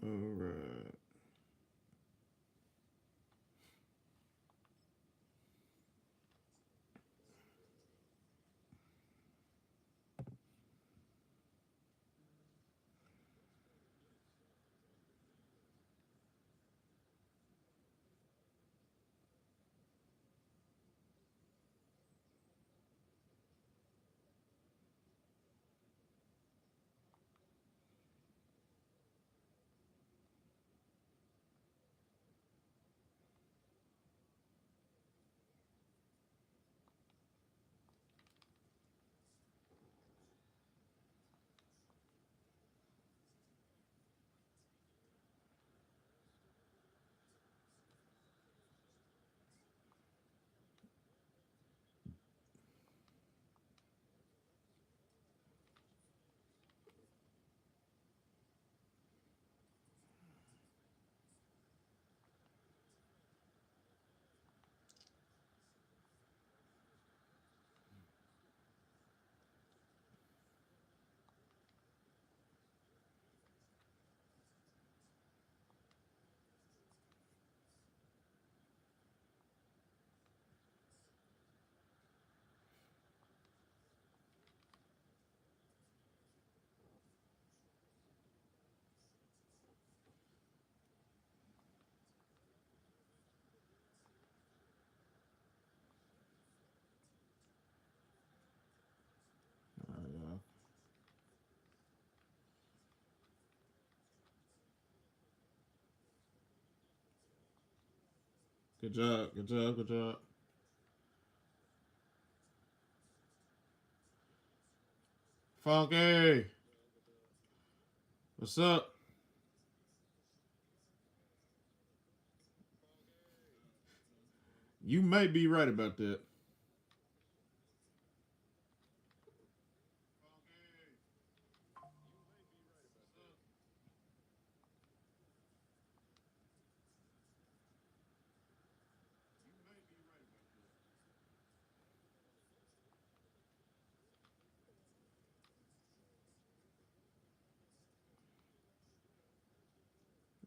right. All right, y'all. Good job. Good job. Good job. Funky. What's up? You may be right about that.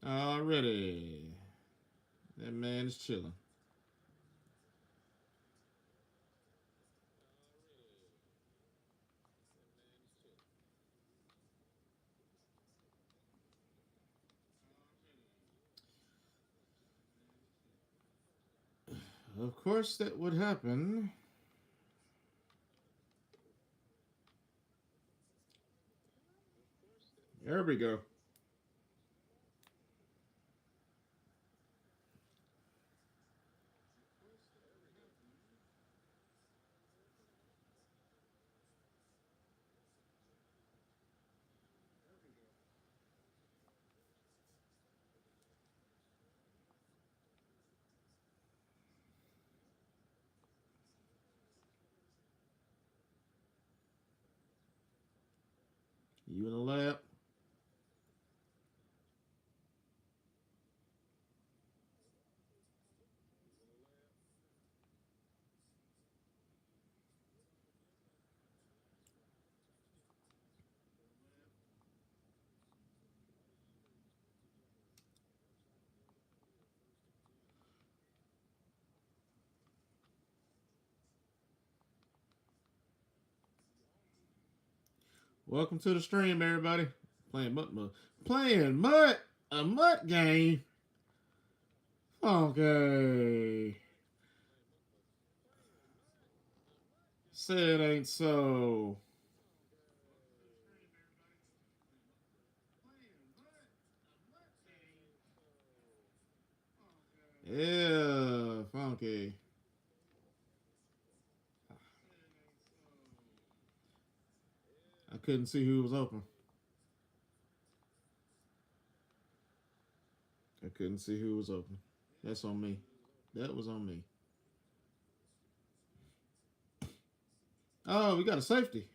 Already. That man is chilling. Of course, that would happen. There we go. You in the lab? Welcome to the stream, everybody. Playing mutt. Playing mutt. A mutt game. Okay. Say it ain't so. Yeah, funky. I couldn't see who was open. I couldn't see who was open. That's on me. That was on me. Oh, we got a safety.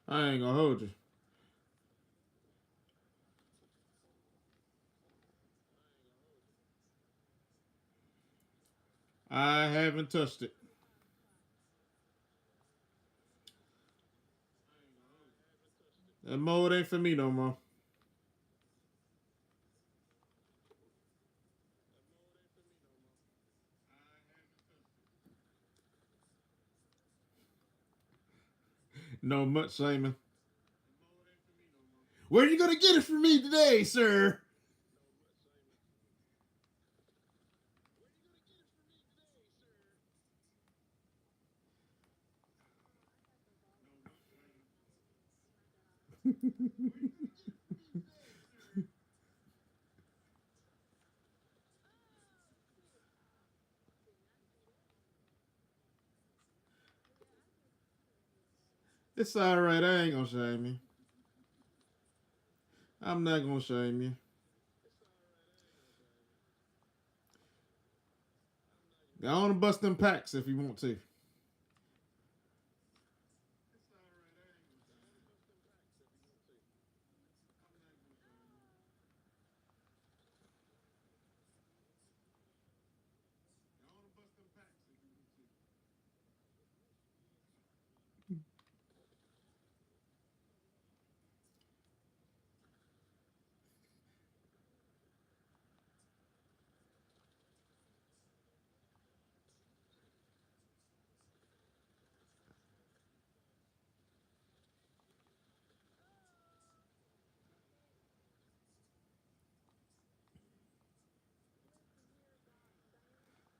I ain't gonna hold you. I haven't touched it. That mode ain't for me no more. No much, Simon. Where are you gonna get it from me today, sir? It's all right. I ain't gonna shame you. I'm not gonna shame you. Go on and bust them packs if you want to.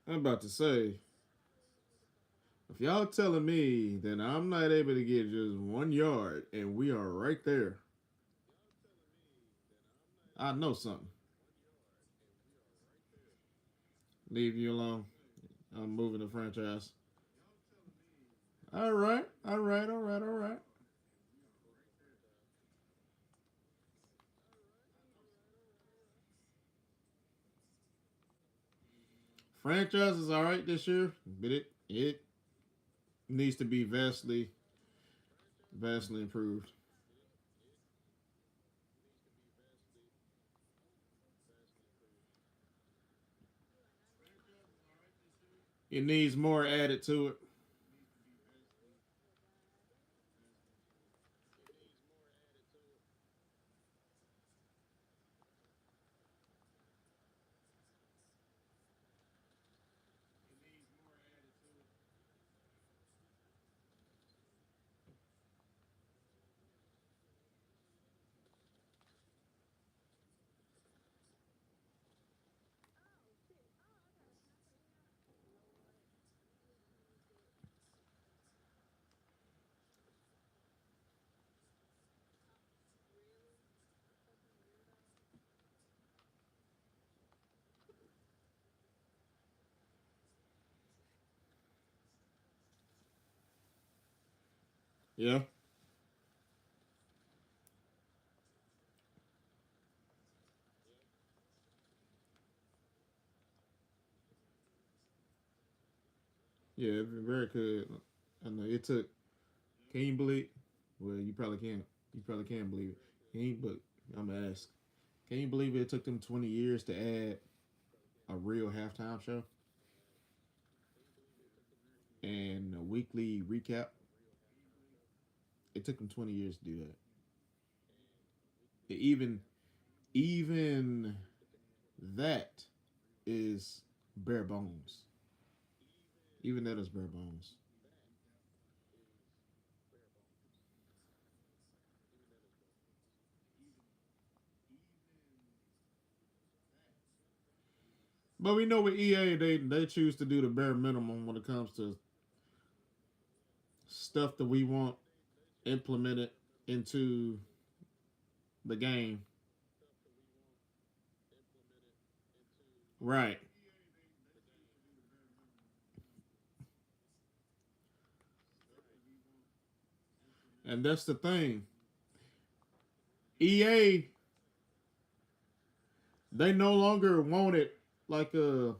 I'm about to say, if y'all telling me that I'm not able to get just 1 yard and we are right there, I know something. Leave you alone. I'm moving the franchise. All right, all right, all right, all right. Franchise is all right this year, but it needs to be vastly improved. It needs more added to it. Yeah, yeah, very good. I know it took. Can you believe? Well, you probably can't. You probably can't believe it. Can you? But I'm gonna ask. Can you believe it took them 20 years to add a real halftime show and a weekly recap? It took them 20 years to do that. Even that is bare bones. Even that is bare bones. But we know with EA, they choose to do the bare minimum when it comes to stuff that we want implemented into the game. Right. And that's the thing. EA, they no longer want it like a.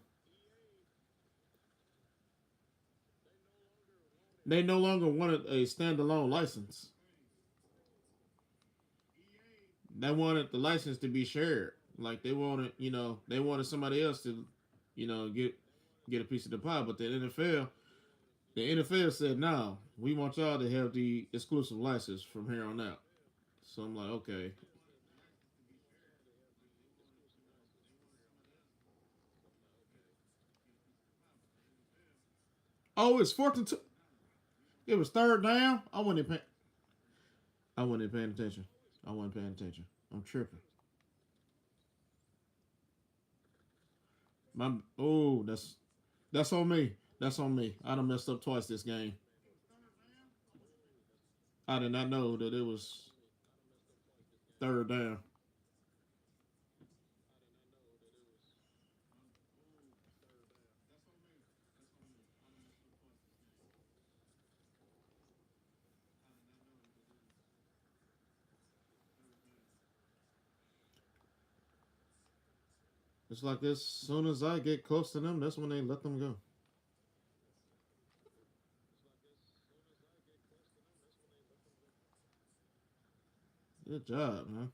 They no longer wanted a standalone license. They wanted the license to be shared. Like they wanted, they wanted somebody else to, get a piece of the pie. But the NFL said, no, we want y'all to have the exclusive license from here on out. So I'm like, okay. Oh, it's fourth and two. It was third down. I wasn't paying attention. I wasn't paying attention. I'm tripping. My oh, that's on me. That's on me. I done messed up twice this game. I did not know that it was third down. It's like as soon as I get close to them, that's when they let them go. Good job, man.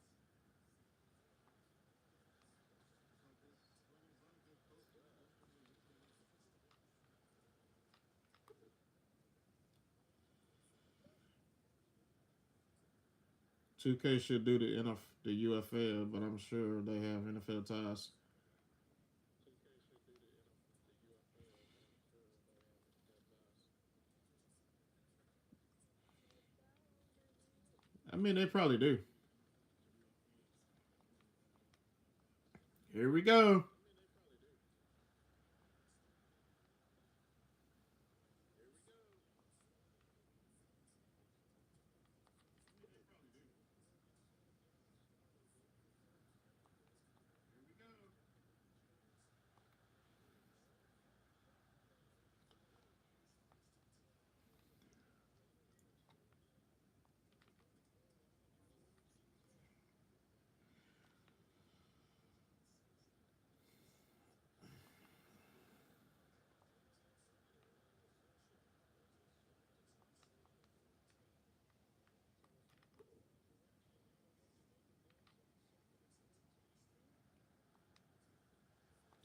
$2K should do the UFL, but I'm sure they have NFL ties. I mean, they probably do. Here we go.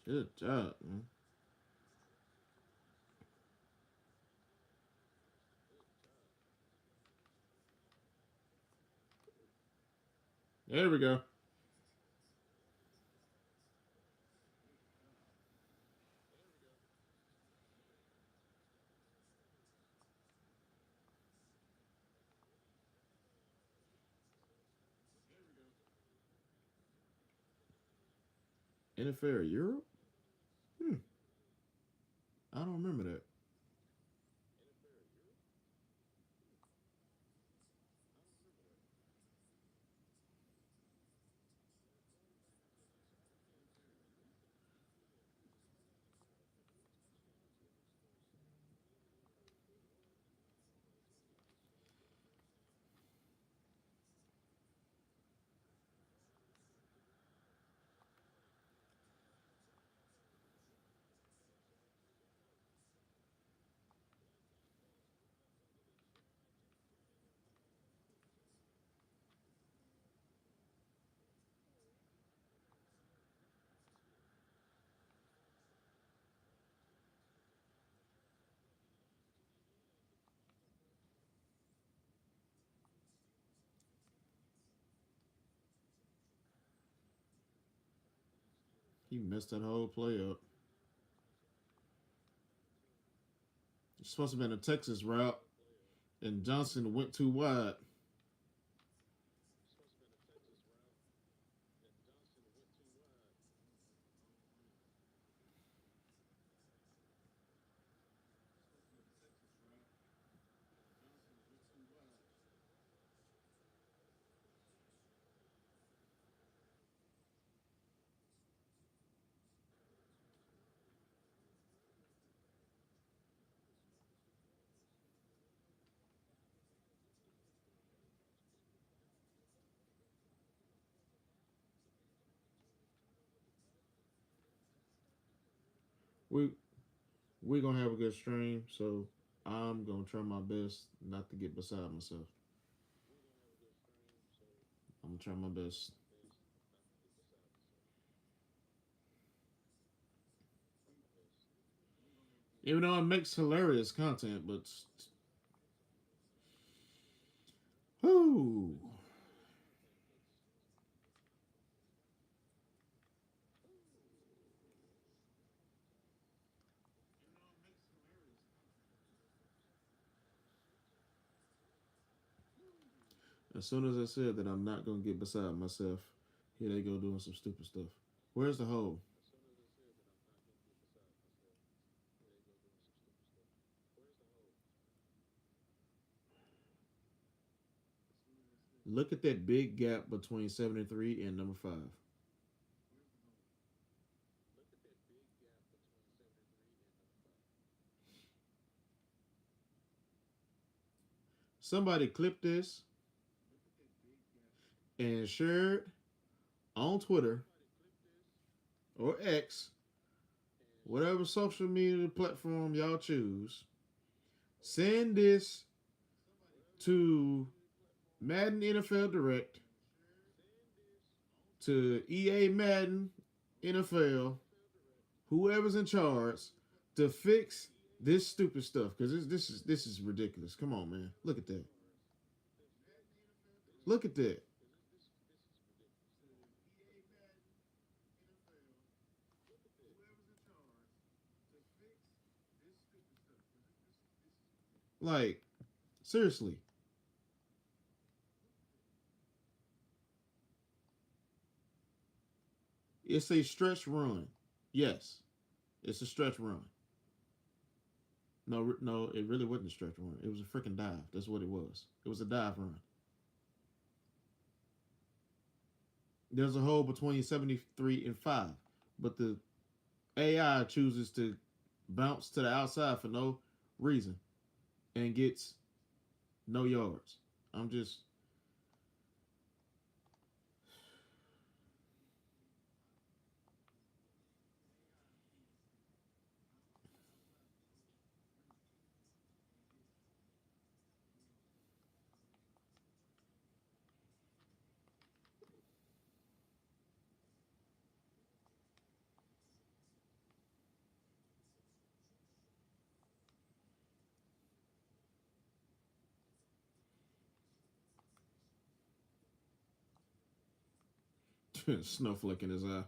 Good job, man. There we go. NFL Europe? Hmm. I don't remember that. He messed that whole play up. It's supposed to have been a Texas route, and Johnson went too wide. We we're gonna have a good stream, so I'm gonna try my best not to get beside myself. I'm gonna try my best. Even though it makes hilarious content, but whoo. As soon as I said that I'm not gonna get beside myself, here they go doing some stupid stuff. Where's the hole? Look at that big gap between 73 and number 5. Somebody clipped this and shared on Twitter or X, whatever social media platform y'all choose. Send this to Madden NFL Direct, to EA Madden NFL, whoever's in charge, to fix this stupid stuff because this is ridiculous. Come on, man, look at that. Look at that. Like, seriously, it's a stretch run. Yes, it's a stretch run. No, no, it really wasn't a stretch run. It was a freaking dive. That's what it was. It was a dive run. There's a hole between 73 and 5, but the AI chooses to bounce to the outside for no reason and gets no yards. I'm just snowflake in his eye.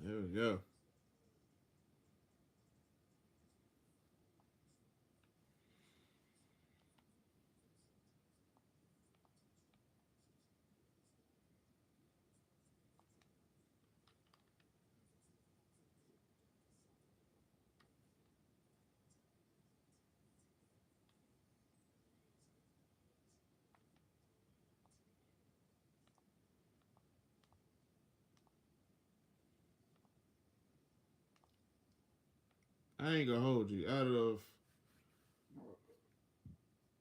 There we go. I ain't gonna hold you. Out of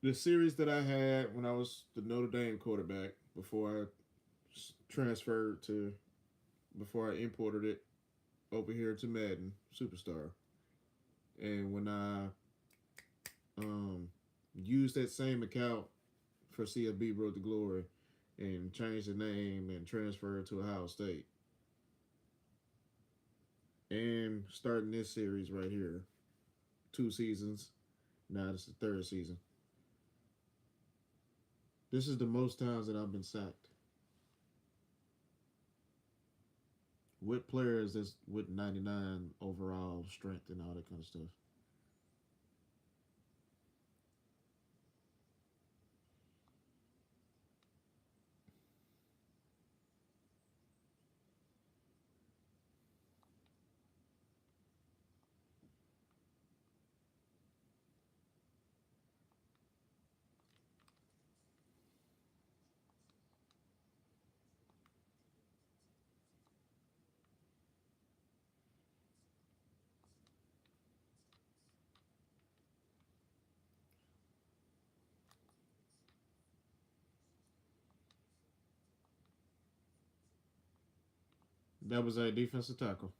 the series that I had when I was the Notre Dame quarterback before I transferred to before I imported it over here to Madden Superstar, and when I um used that same account for CFB Road to Glory and changed the name and transferred to Ohio State, and starting this series right here, 2 seasons. Now this is the third season. This is the most times that I've been sacked with players that's with 99 overall strength and all that kind of stuff. That was a defensive tackle.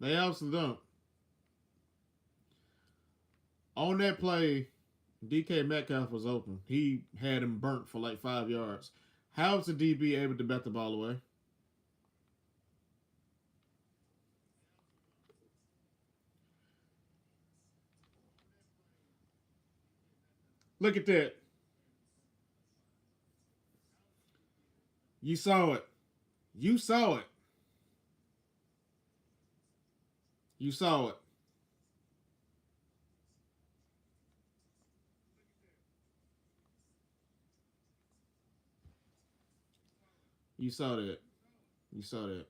They absolutely don't. On that play, DK Metcalf was open. He had him burnt for like 5 yards. How is the DB able to bat the ball away? Look at that. You saw it. You saw it. You saw it. You saw that. You saw that.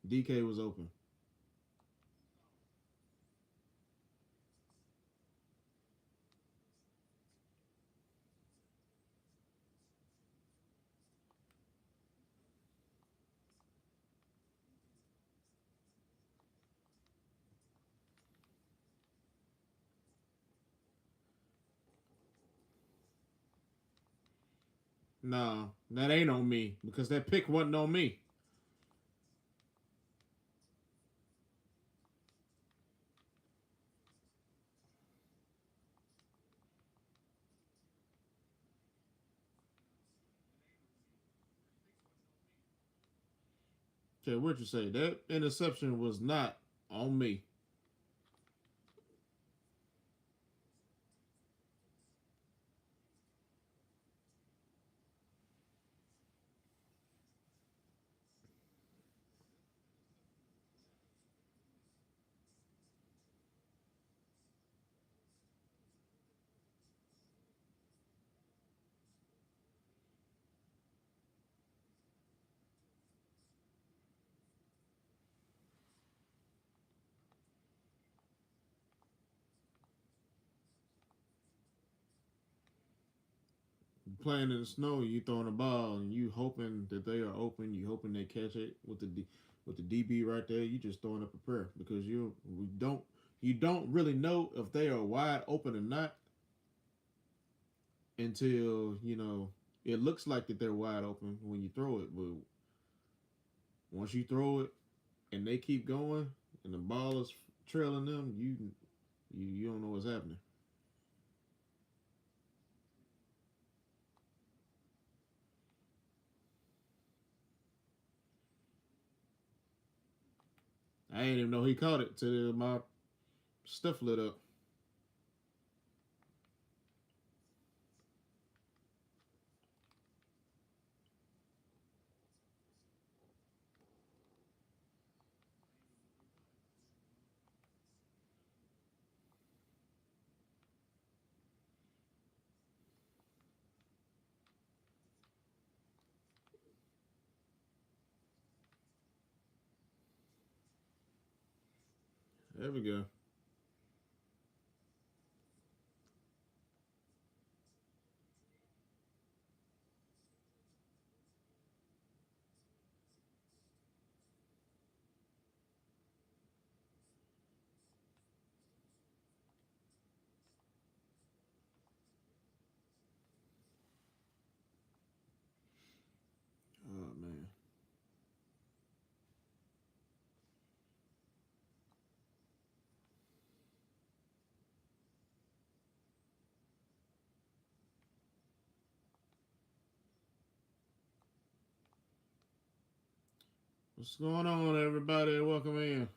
DK was open. No, that ain't on me because that pick wasn't on me. Okay, what you say? That interception was not on me. Playing in the snow, you throwing a ball, and you hoping that they are open. You hoping they catch it with the DB right there. You just throwing up a prayer because you don't really know if they are wide open or not until it looks like that they're wide open when you throw it. But once you throw it and they keep going and the ball is trailing them, you don't know what's happening. I didn't even know he caught it till my stuff lit up. There we go. Oh man. What's going on, everybody? Welcome in.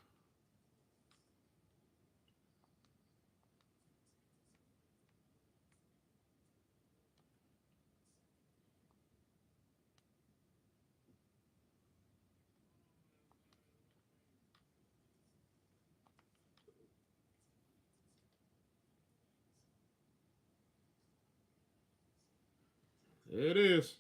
There it is.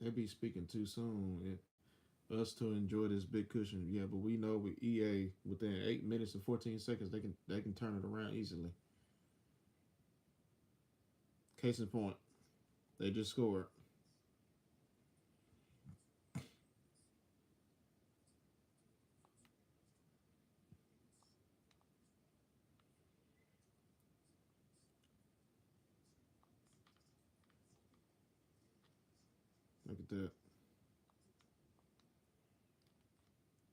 they be speaking too soon. Us to enjoy this big cushion. Yeah, but we know with EA within 8 minutes and 14 seconds they can turn it around easily. Case in point, they just scored. Look at that.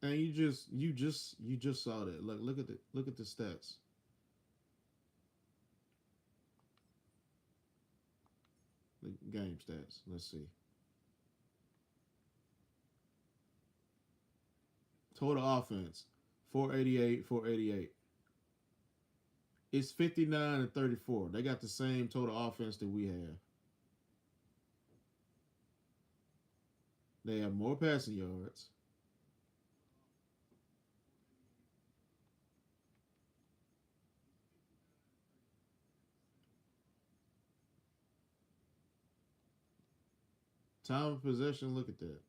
And you just saw that. Look at the stats. The game stats. Let's see. Total offense 488, 488. It's 59 and 34. They got the same total offense that we have. They have more passing yards. Time of possession, look at that.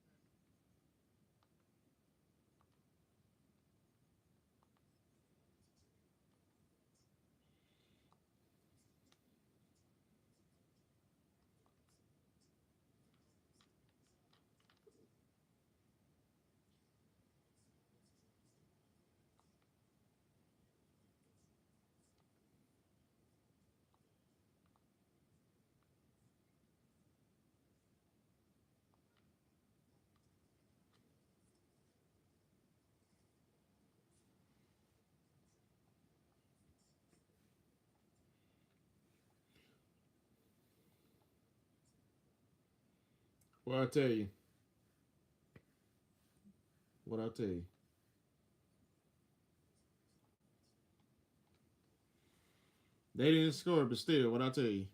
Well, I tell you, what I tell you, they didn't score, but still, what I tell you,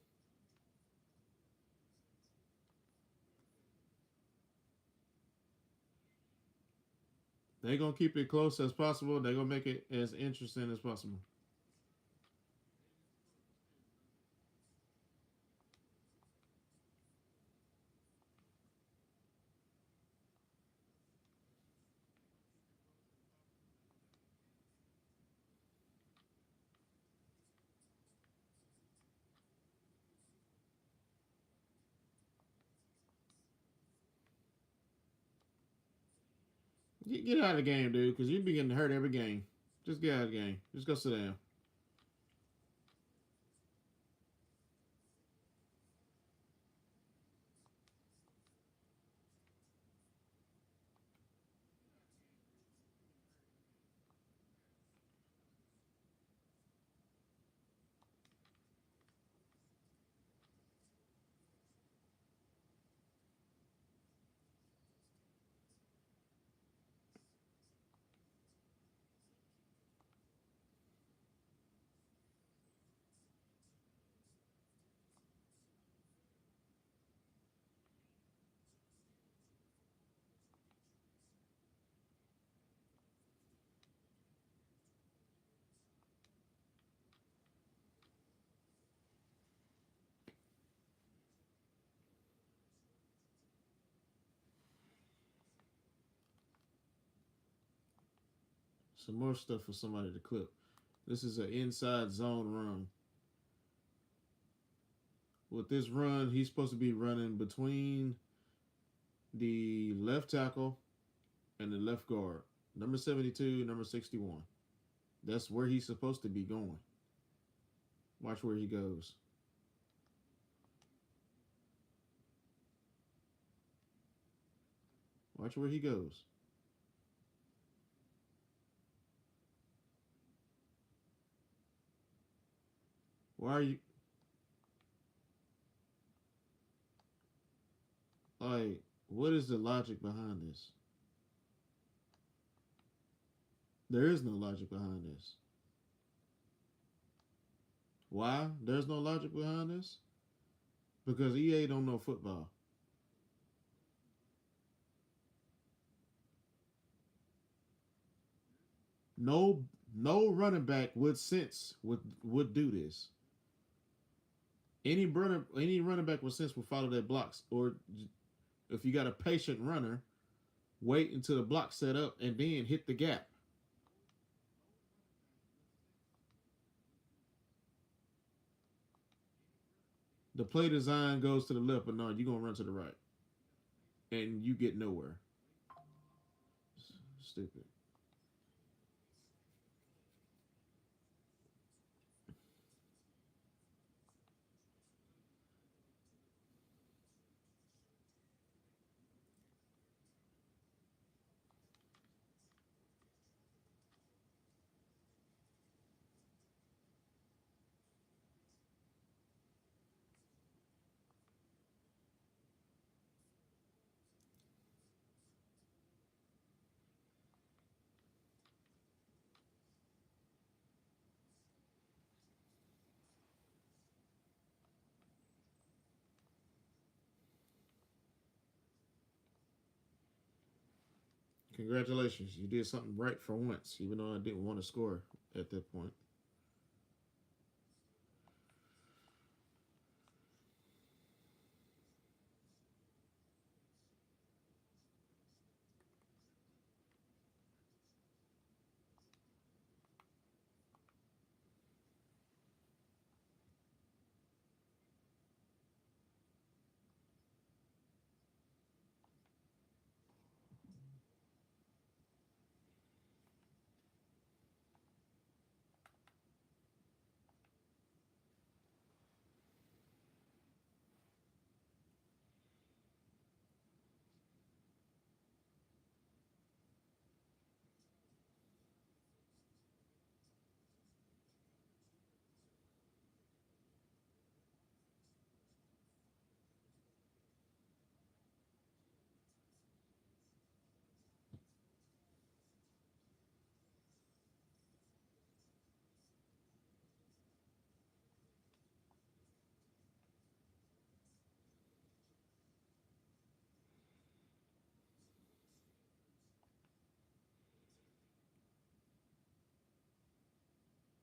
they gonna keep it close as possible. They gonna make it as interesting as possible. Get out of the game, dude, because you be getting hurt every game. Just get out of the game. Just go sit down. Some more stuff for somebody to clip. This is an inside zone run. With this run, he's supposed to be running between the left tackle and the left guard. Number 72, number 61. That's where he's supposed to be going. Watch where he goes. Watch where he goes. Why are you like? What is the logic behind this? There is no logic behind this. Why? There's no logic behind this? Because EA don't know football. No, no running back with sense would do this. Any running back with sense would follow their blocks, or if you got a patient runner, wait until the block set up and then hit the gap. The play design goes to the left, but no, you're gonna run to the right, and you get nowhere. Stupid. Congratulations, you did something right for once, even though I didn't want to score at that point.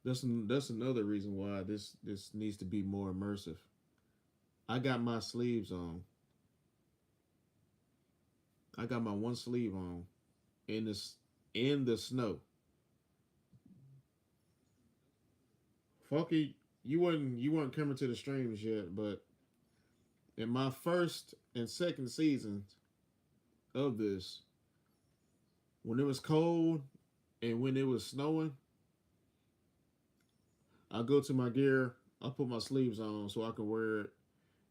That's another reason why this needs to be more immersive. I got my sleeves on. I got my one sleeve on in this in the snow. Funky, you weren't coming to the streams yet, but in my first and second seasons of this, when it was cold and when it was snowing, I go to my gear. I put my sleeves on so I can wear it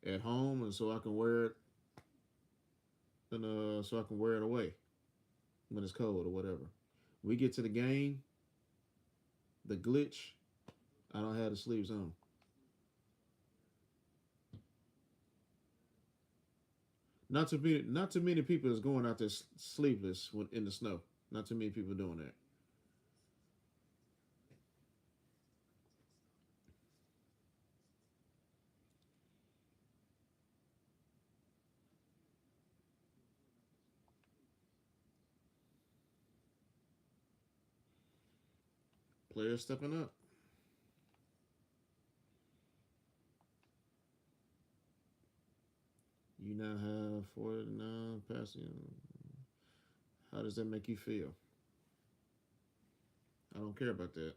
at home and so I can wear it and so I can wear it away when it's cold or whatever. We get to the game, the glitch. I don't have the sleeves on. Not too many people is going out there sleeveless in the snow. Not too many people doing that. Players stepping up. You now have 49 passing. How does that make you feel? I don't care about that.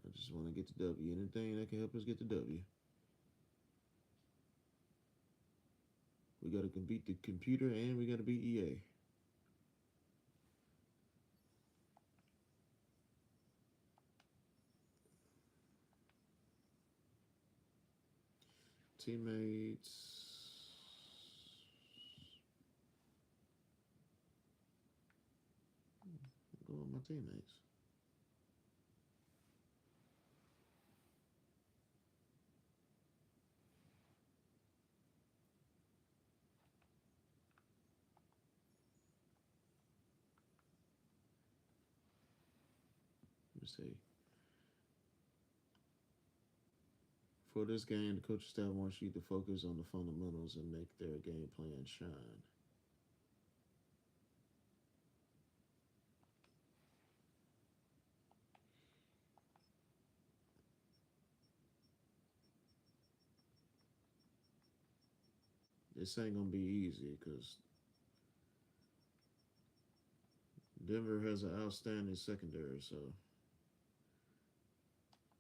I just want to get the W. Anything that can help us get the W. We got to beat the computer and we got to beat EA. Teammates. Go with my teammates. Let me see. For this game, the coaching staff wants you to focus on the fundamentals and make their game plan shine. This ain't gonna be easy because Denver has an outstanding secondary, so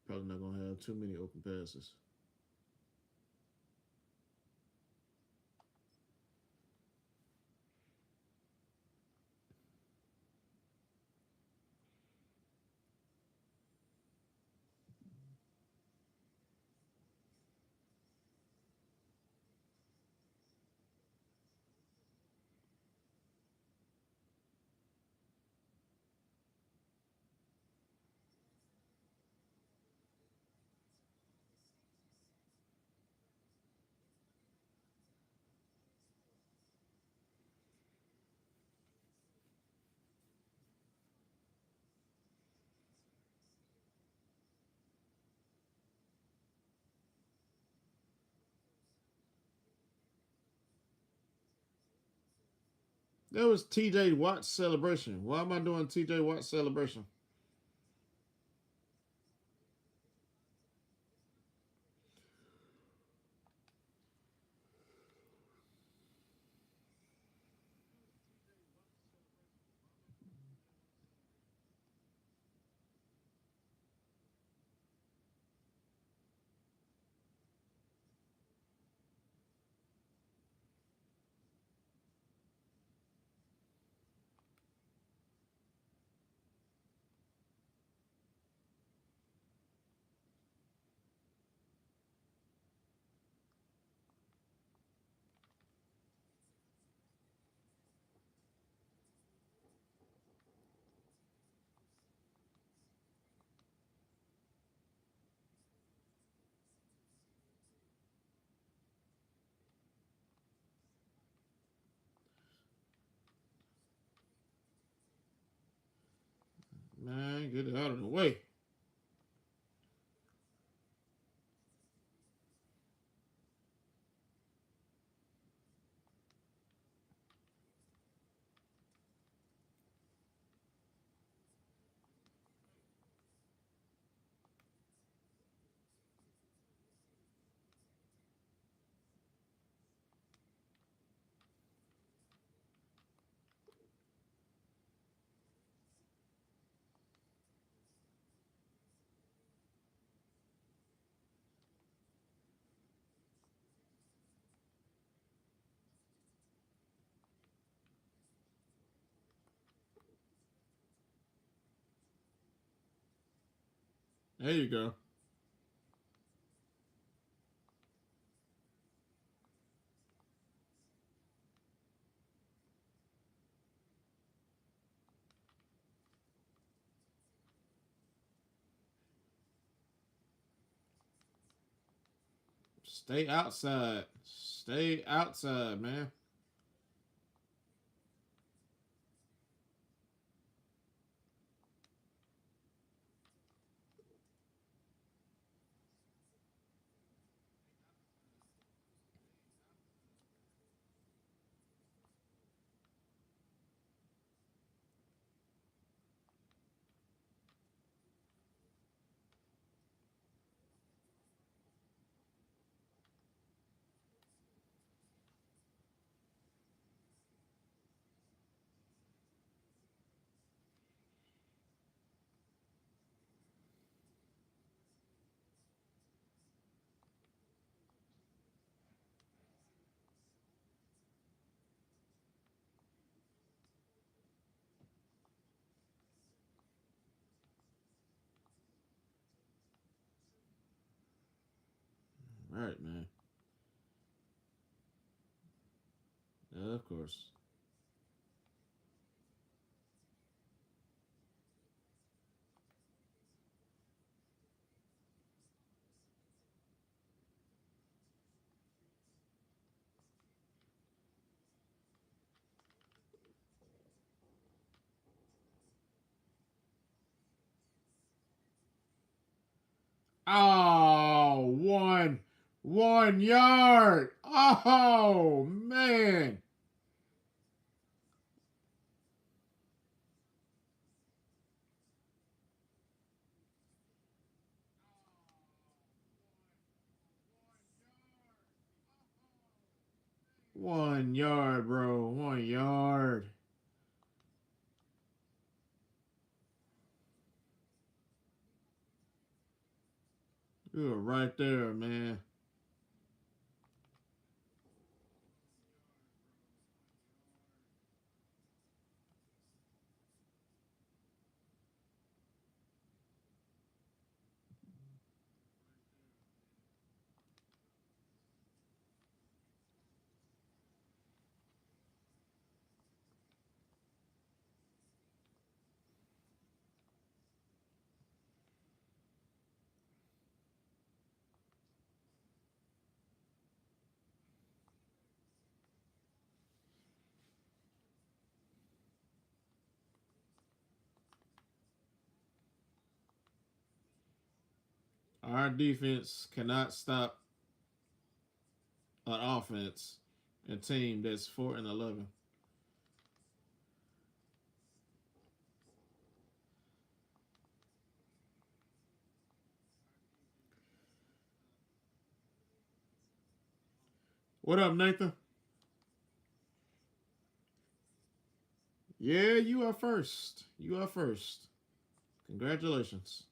probably not gonna have too many open passes. That was TJ Watt's celebration. Why am I doing TJ Watt's celebration? Man, get it out of the way. There you go. Stay outside. Stay outside, man. All right, man. Of course. Oh, one 1 yard. Oh, man. One yard, bro. 1 yard. You were right there, man. Our defense cannot stop an offense, a team that's 4-11. What up, Nathan? Yeah, you are first. You are first. Congratulations.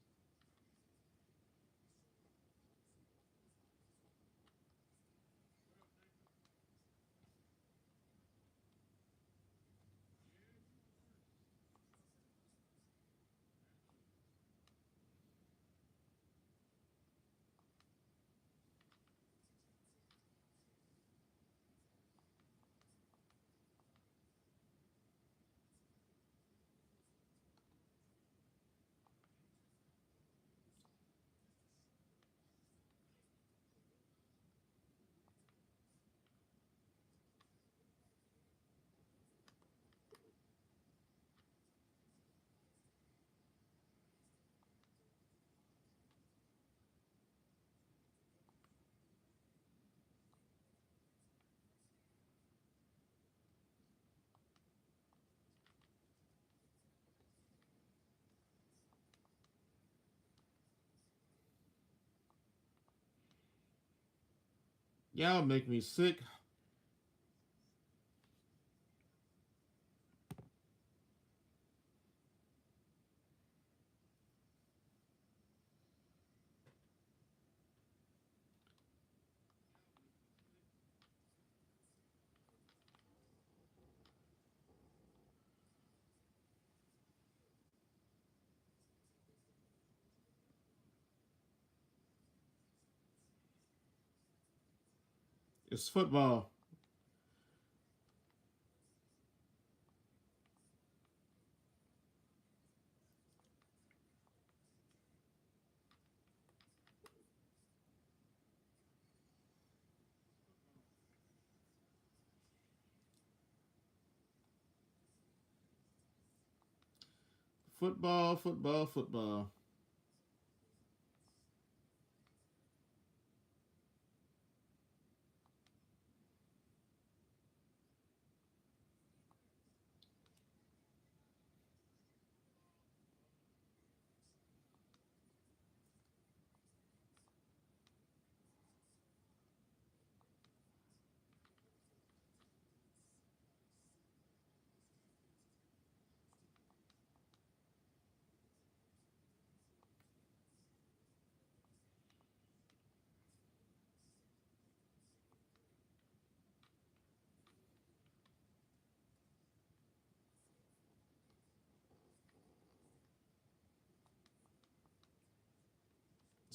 Y'all make me sick. It's football. Football, football, football.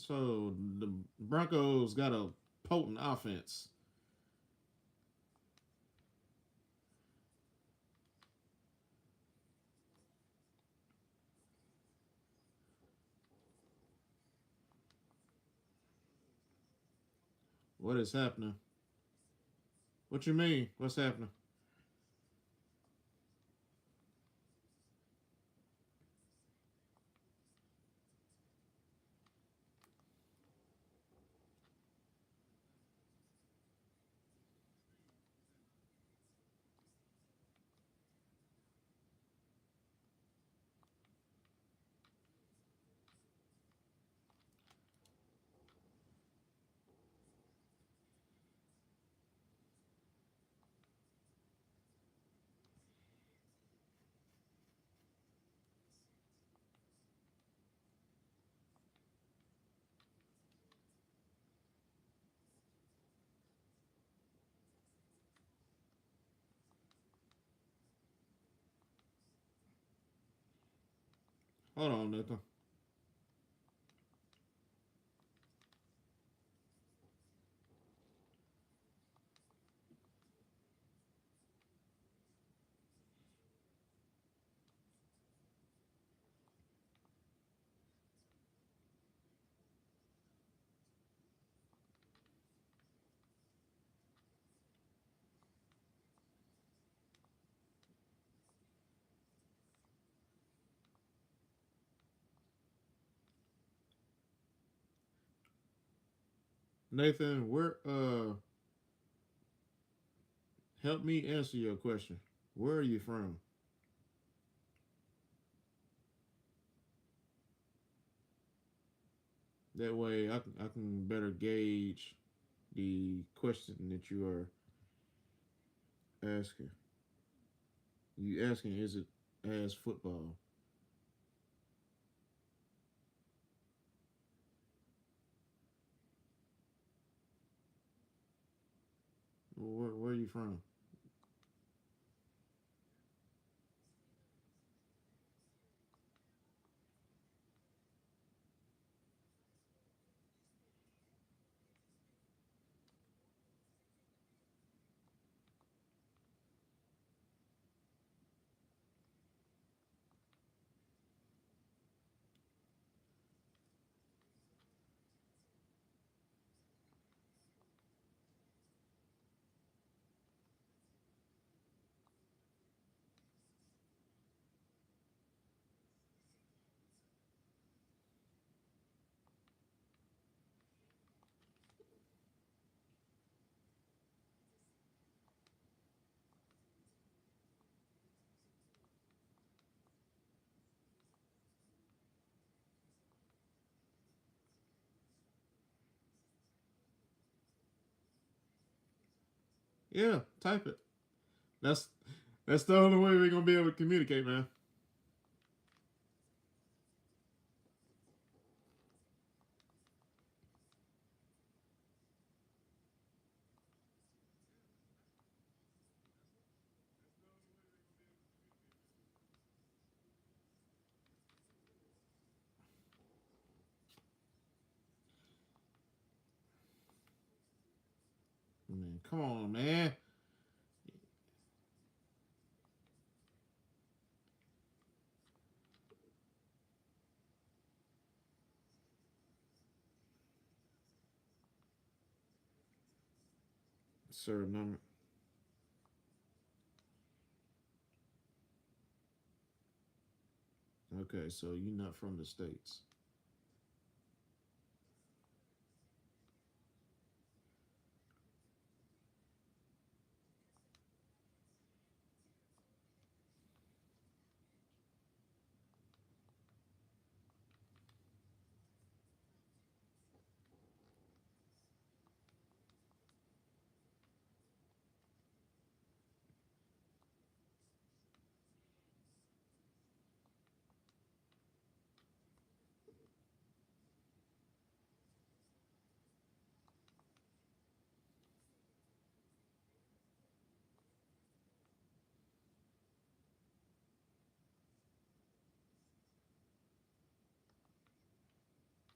So the Broncos got a potent offense. What is happening? What you mean? What's happening? Hold on, Nathan. Nathan, where help me answer your question. Where are you from? That way I can better gauge the question that you are asking. You asking is it as football? Where are you from? Yeah, type it. That's that's the only way we're gonna be able to communicate, man. Man, come on, man. Sir, number. Okay, so you're not from the states.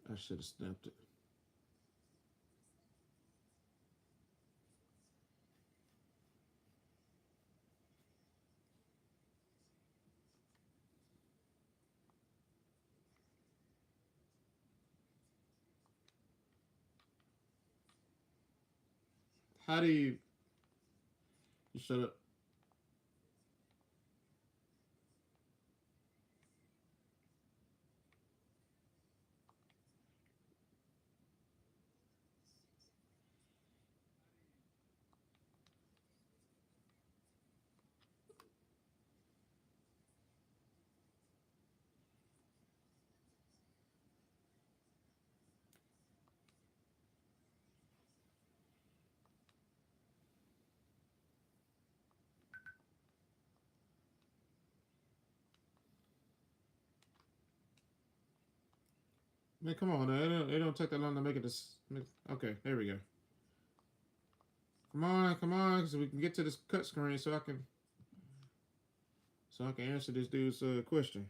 I should have snapped it. How do you shut up? Man, come on, now. It don't take that long to make it this. Okay, there we go. Come on, so we can get to this cut screen so I can answer this dude's question.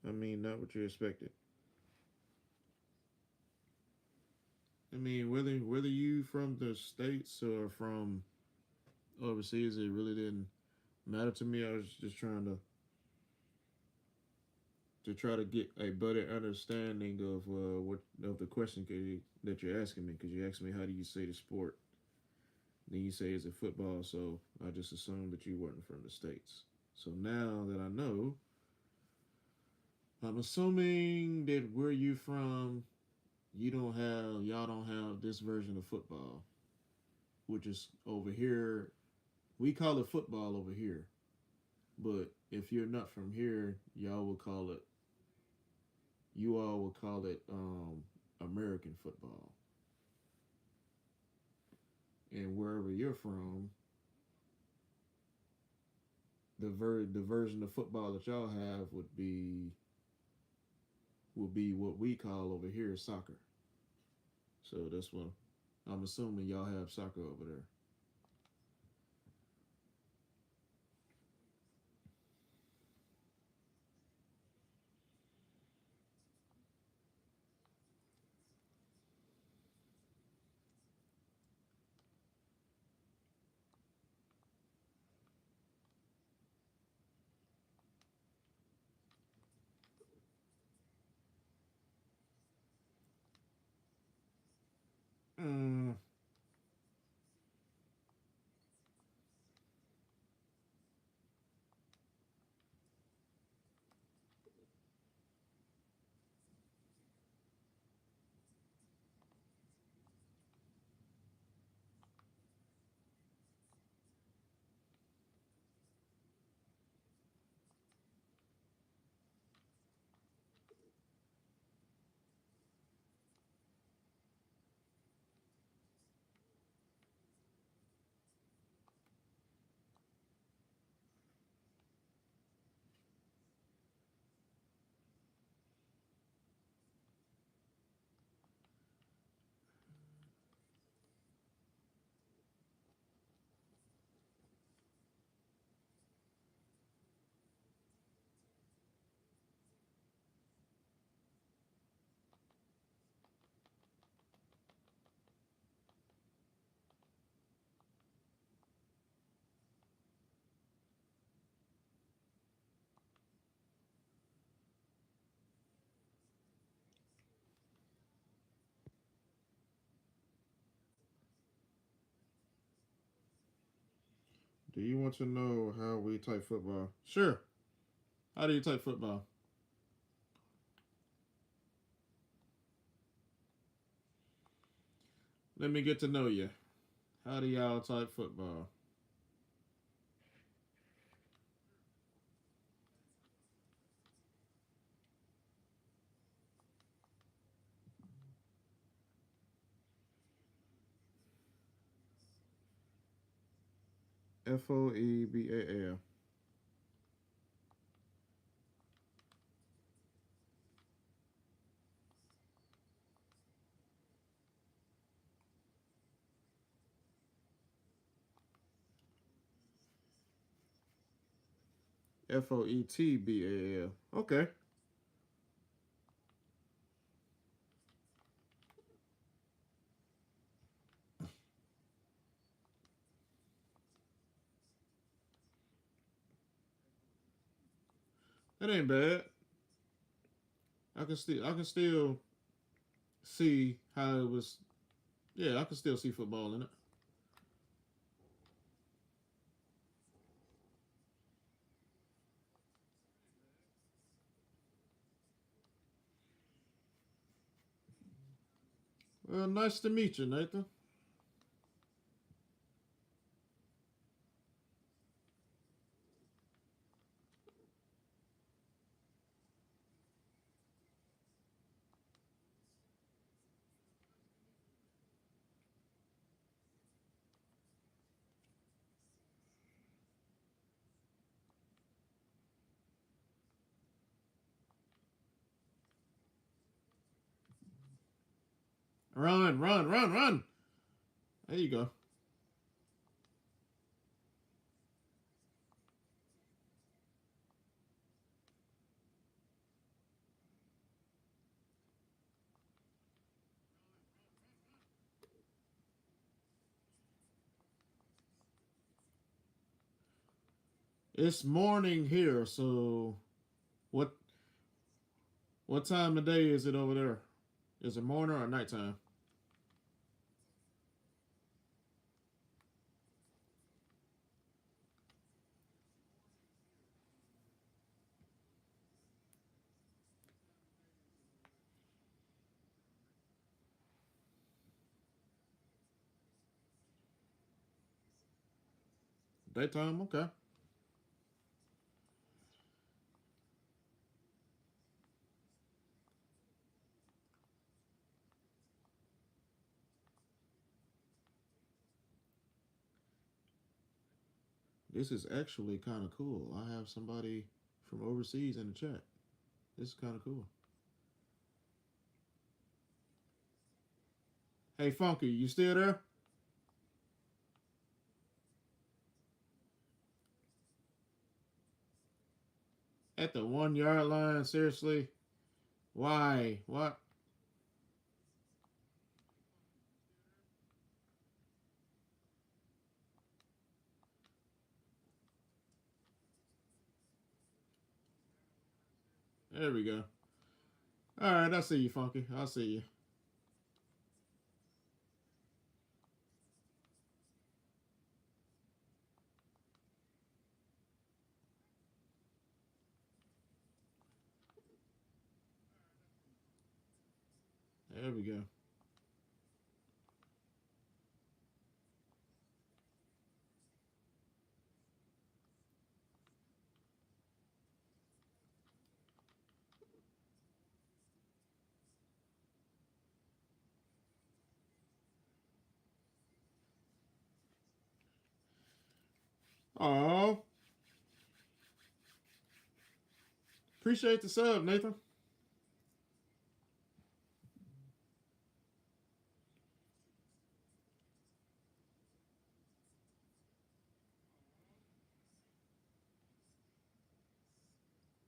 I mean, not what you expected. I mean, whether you from the states or from overseas, it really didn't matter to me. I was just trying to try to get a better understanding of what of the question that you're asking me, because you asked me how do you say the sport, then you say is it football, so I just assumed that you weren't from the states. So now that I know, I'm assuming that where you from, y'all don't have this version of football, which is over here. We call it football over here, but if you're not from here, you all will call it American football. And wherever you're from, the version of football that y'all have would be what we call over here soccer. So that's what I'm assuming y'all have soccer over there. Mm, do you want to know how we type football? Sure. How do you type football? Let me get to know you. How do y'all type football? Foeball. Foetball. Okay. That ain't bad. I can still see how it was. Yeah, I can still see football in it. Well, nice to meet you, Nathan. Run, run, run, run. There you go. It's morning here, so what what time of day is it over there? Is it morning or nighttime? Daytime, okay. This is actually kind of cool. I have somebody from overseas in the chat. This is kind of cool. Hey, Funky, you still there? At the 1 yard line? Seriously? Why? What? There we go. All right, I see you, Funky. I see you. There we go. Oh, appreciate the sub, Nathan.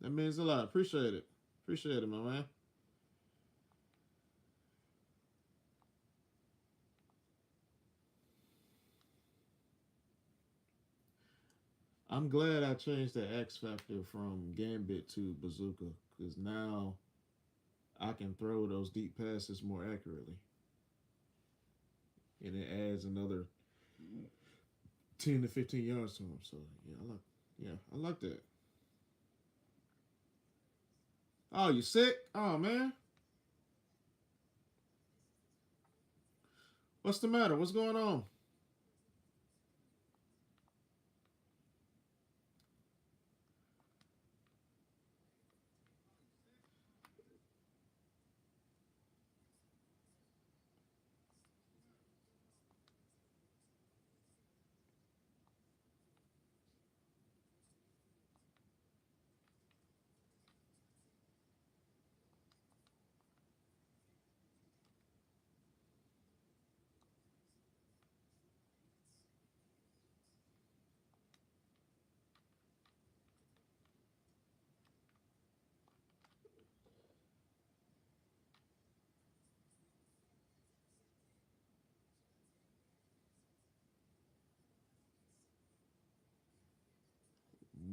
That means a lot. Appreciate it. Appreciate it, my man. I'm glad I changed the X factor from Gambit to Bazooka because now I can throw those deep passes more accurately, and it adds another 10 to 15 yards to him. So I like that. Oh, you sick? Oh man, what's the matter? What's going on?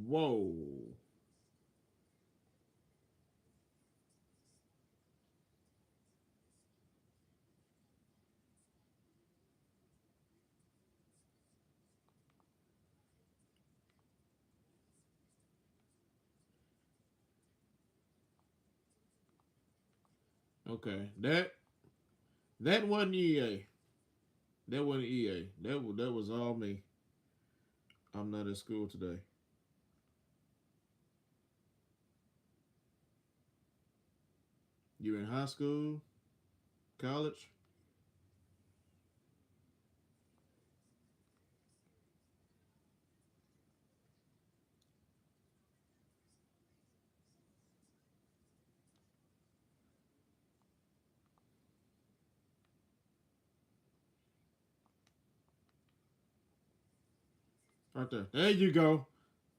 Whoa. Okay, that wasn't EA. That wasn't EA. That was all me. I'm not at school today. You in high school, college? Right there. There you go.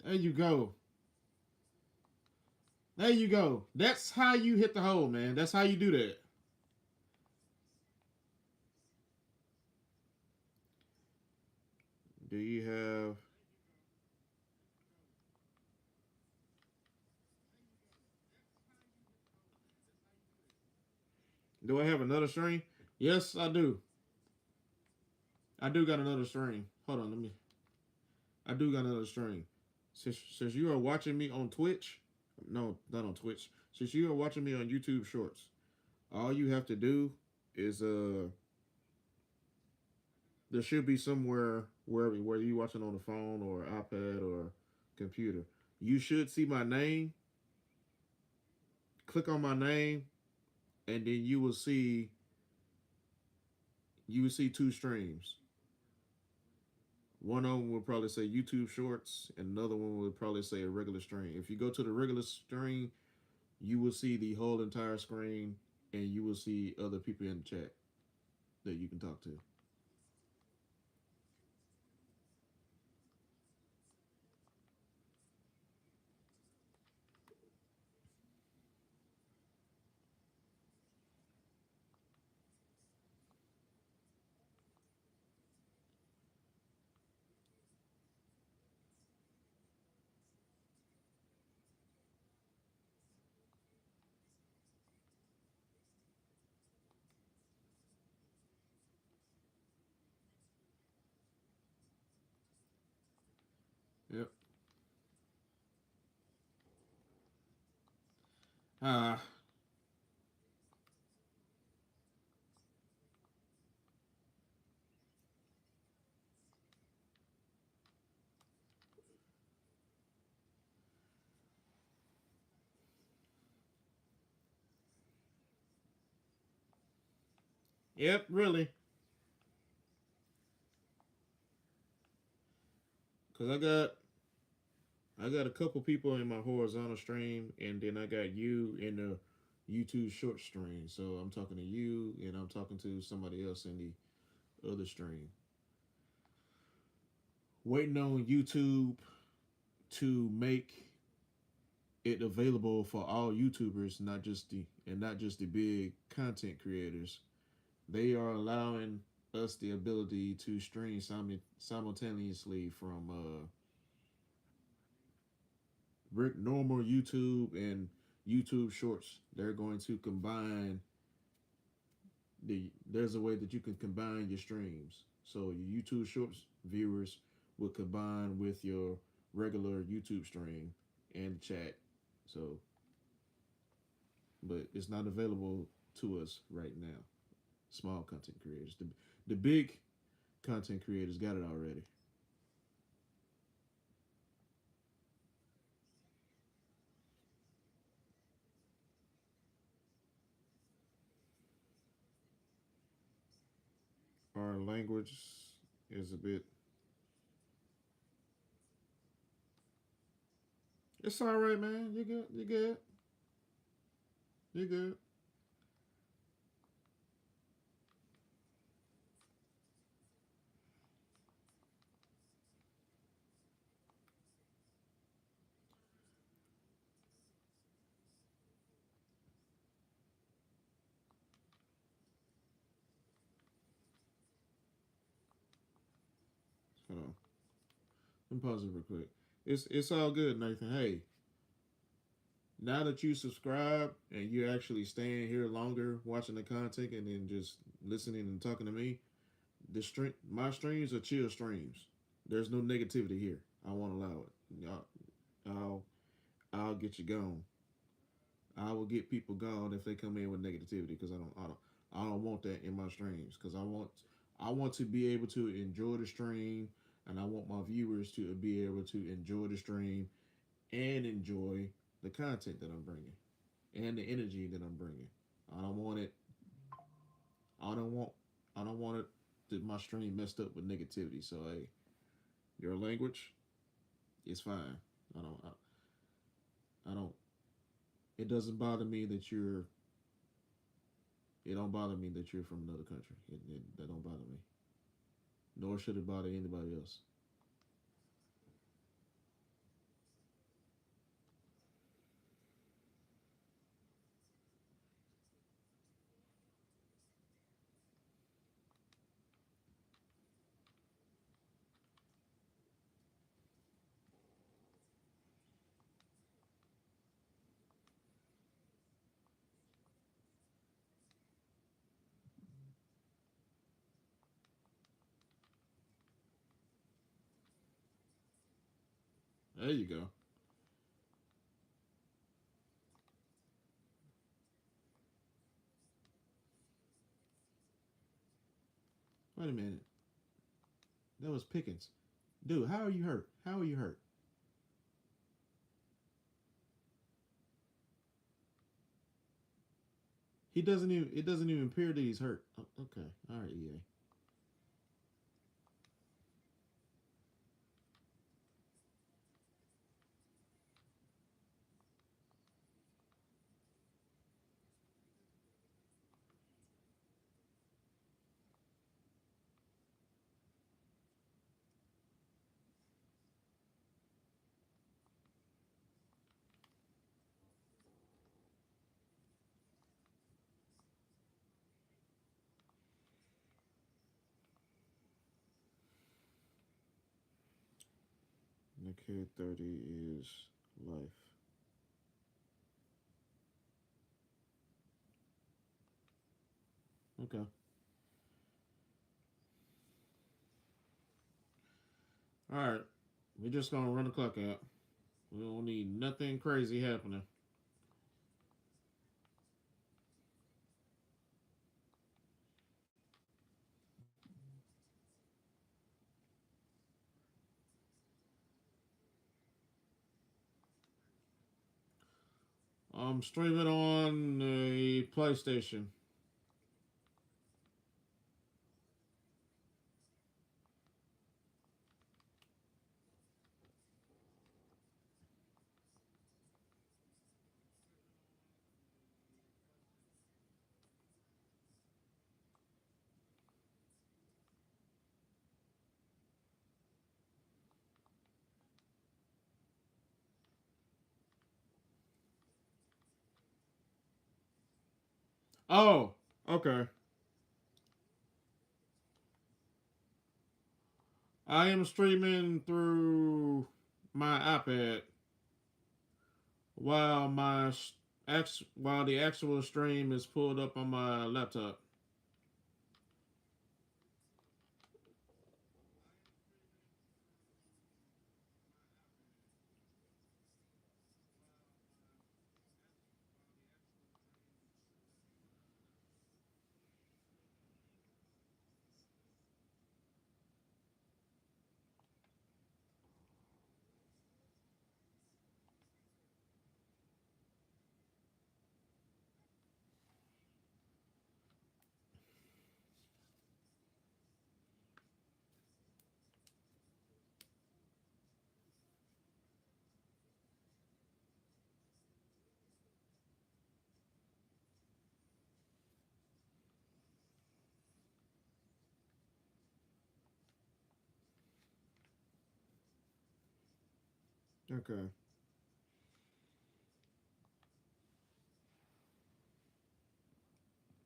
There you go. There you go. That's how you hit the hole, man. That's how you do that. Do you have Do I have another stream? Yes, I do. I do got another stream. Hold on, let me. I do got another stream. Since you are watching me on Twitch, no, not on Twitch. Since you are watching me on YouTube Shorts, all you have to do is there should be somewhere where you watching on the phone or iPad or computer. You should see my name. Click on my name, and then you will see two streams. One of them will probably say YouTube Shorts, and another one will probably say a regular stream. If you go to the regular stream, you will see the whole entire screen, and you will see other people in the chat that you can talk to. Yep. Ah. Yep. Really. Cause I got a couple people in my horizontal stream, and then I got you in the YouTube short stream. So I'm talking to you, and I'm talking to somebody else in the other stream. Waiting on YouTube to make it available for all YouTubers, not just the big content creators. They are allowing us the ability to stream simultaneously from normal YouTube and YouTube Shorts. They're going to combine there's a way that you can combine your streams. So your YouTube Shorts viewers will combine with your regular YouTube stream and chat. So, but it's not available to us right now. Small content creators. The big content creators got it already. Our language is a bit. It's all right, man. You good? You good? You good? Hold on. Let me pause it real quick. It's all good, Nathan. Hey, now that you subscribe and you're actually staying here longer, watching the content, and then just listening and talking to me, my streams are chill streams. There's no negativity here. I won't allow it. I'll I'll get you gone. I will get people gone if they come in with negativity because I don't want that in my streams because I want to be able to enjoy the stream, and I want my viewers to be able to enjoy the stream and enjoy the content that I'm bringing and the energy that I'm bringing. I don't want it. I don't want. I don't want it. My stream messed up with negativity. So hey, your language is fine. I don't. I don't. It doesn't bother me that you're. It don't bother me that you're from another country. That don't bother me. Nor should it bother anybody else. There you go. Wait a minute. That was Pickens. Dude, how are you hurt? How are you hurt? He doesn't even. It doesn't even appear that he's hurt. Okay. All right, EA. Nick Head 30 is life. Okay. All right. We're just gonna run the clock out. We don't need nothing crazy happening. Stream it on a PlayStation. Oh, okay. I am streaming through my iPad while while the actual stream is pulled up on my laptop. Okay.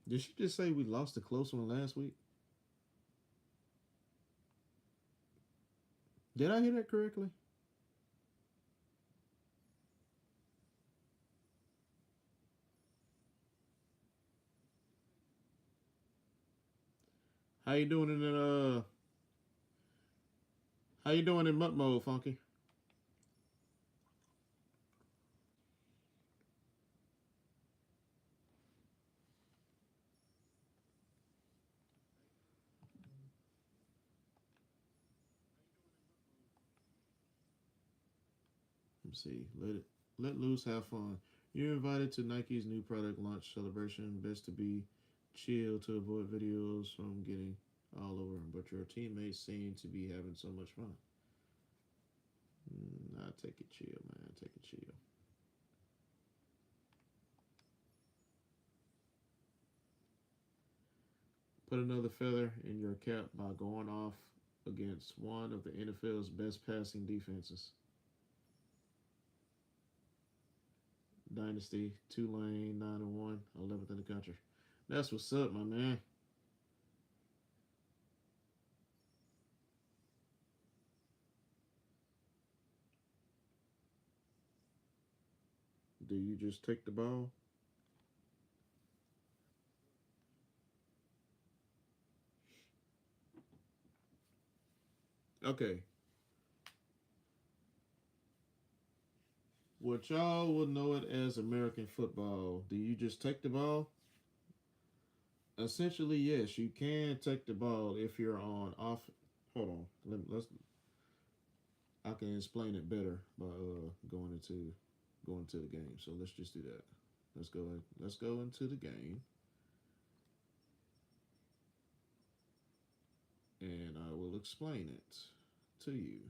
Did she just say we lost a close one last week? Did I hear that correctly? How you doing in how you doing in mutt mode, Funky? Let me see. Let loose, have fun. You're invited to Nike's new product launch celebration. Best to be chill to avoid videos from getting all over. But your teammates seem to be having so much fun. Nah, take it chill, man. Take it chill. Put another feather in your cap by going off against one of the NFL's best passing defenses. Dynasty, Tulane, 9-1, 11th in the country. That's what's up, my man. Do you just take the ball? Okay. What y'all will know it as American football. Do you just take the ball? Essentially, yes, you can take the ball if you're on off. Hold on, let's. I can explain it better by going into the game. So let's just do that. Let's go. Let's go into the game, and I will explain it to you.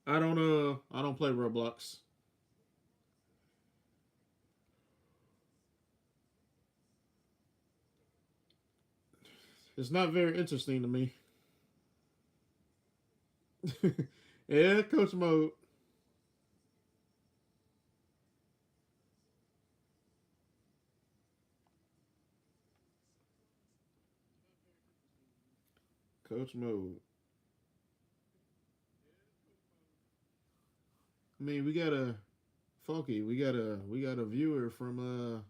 I don't play Roblox. It's not very interesting to me. Yeah, Coach Mode. Coach Mode. I mean, we got a funky. We got a viewer from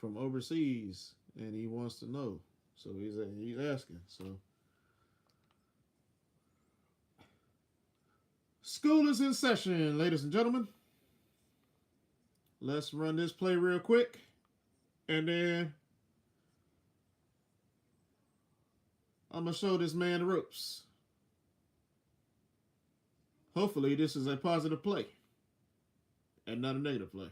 overseas, and he wants to know. So he's asking. So school is in session, ladies and gentlemen. Let's run this play real quick, and then I'm gonna show this man the ropes. Hopefully, this is a positive play and not a negative play.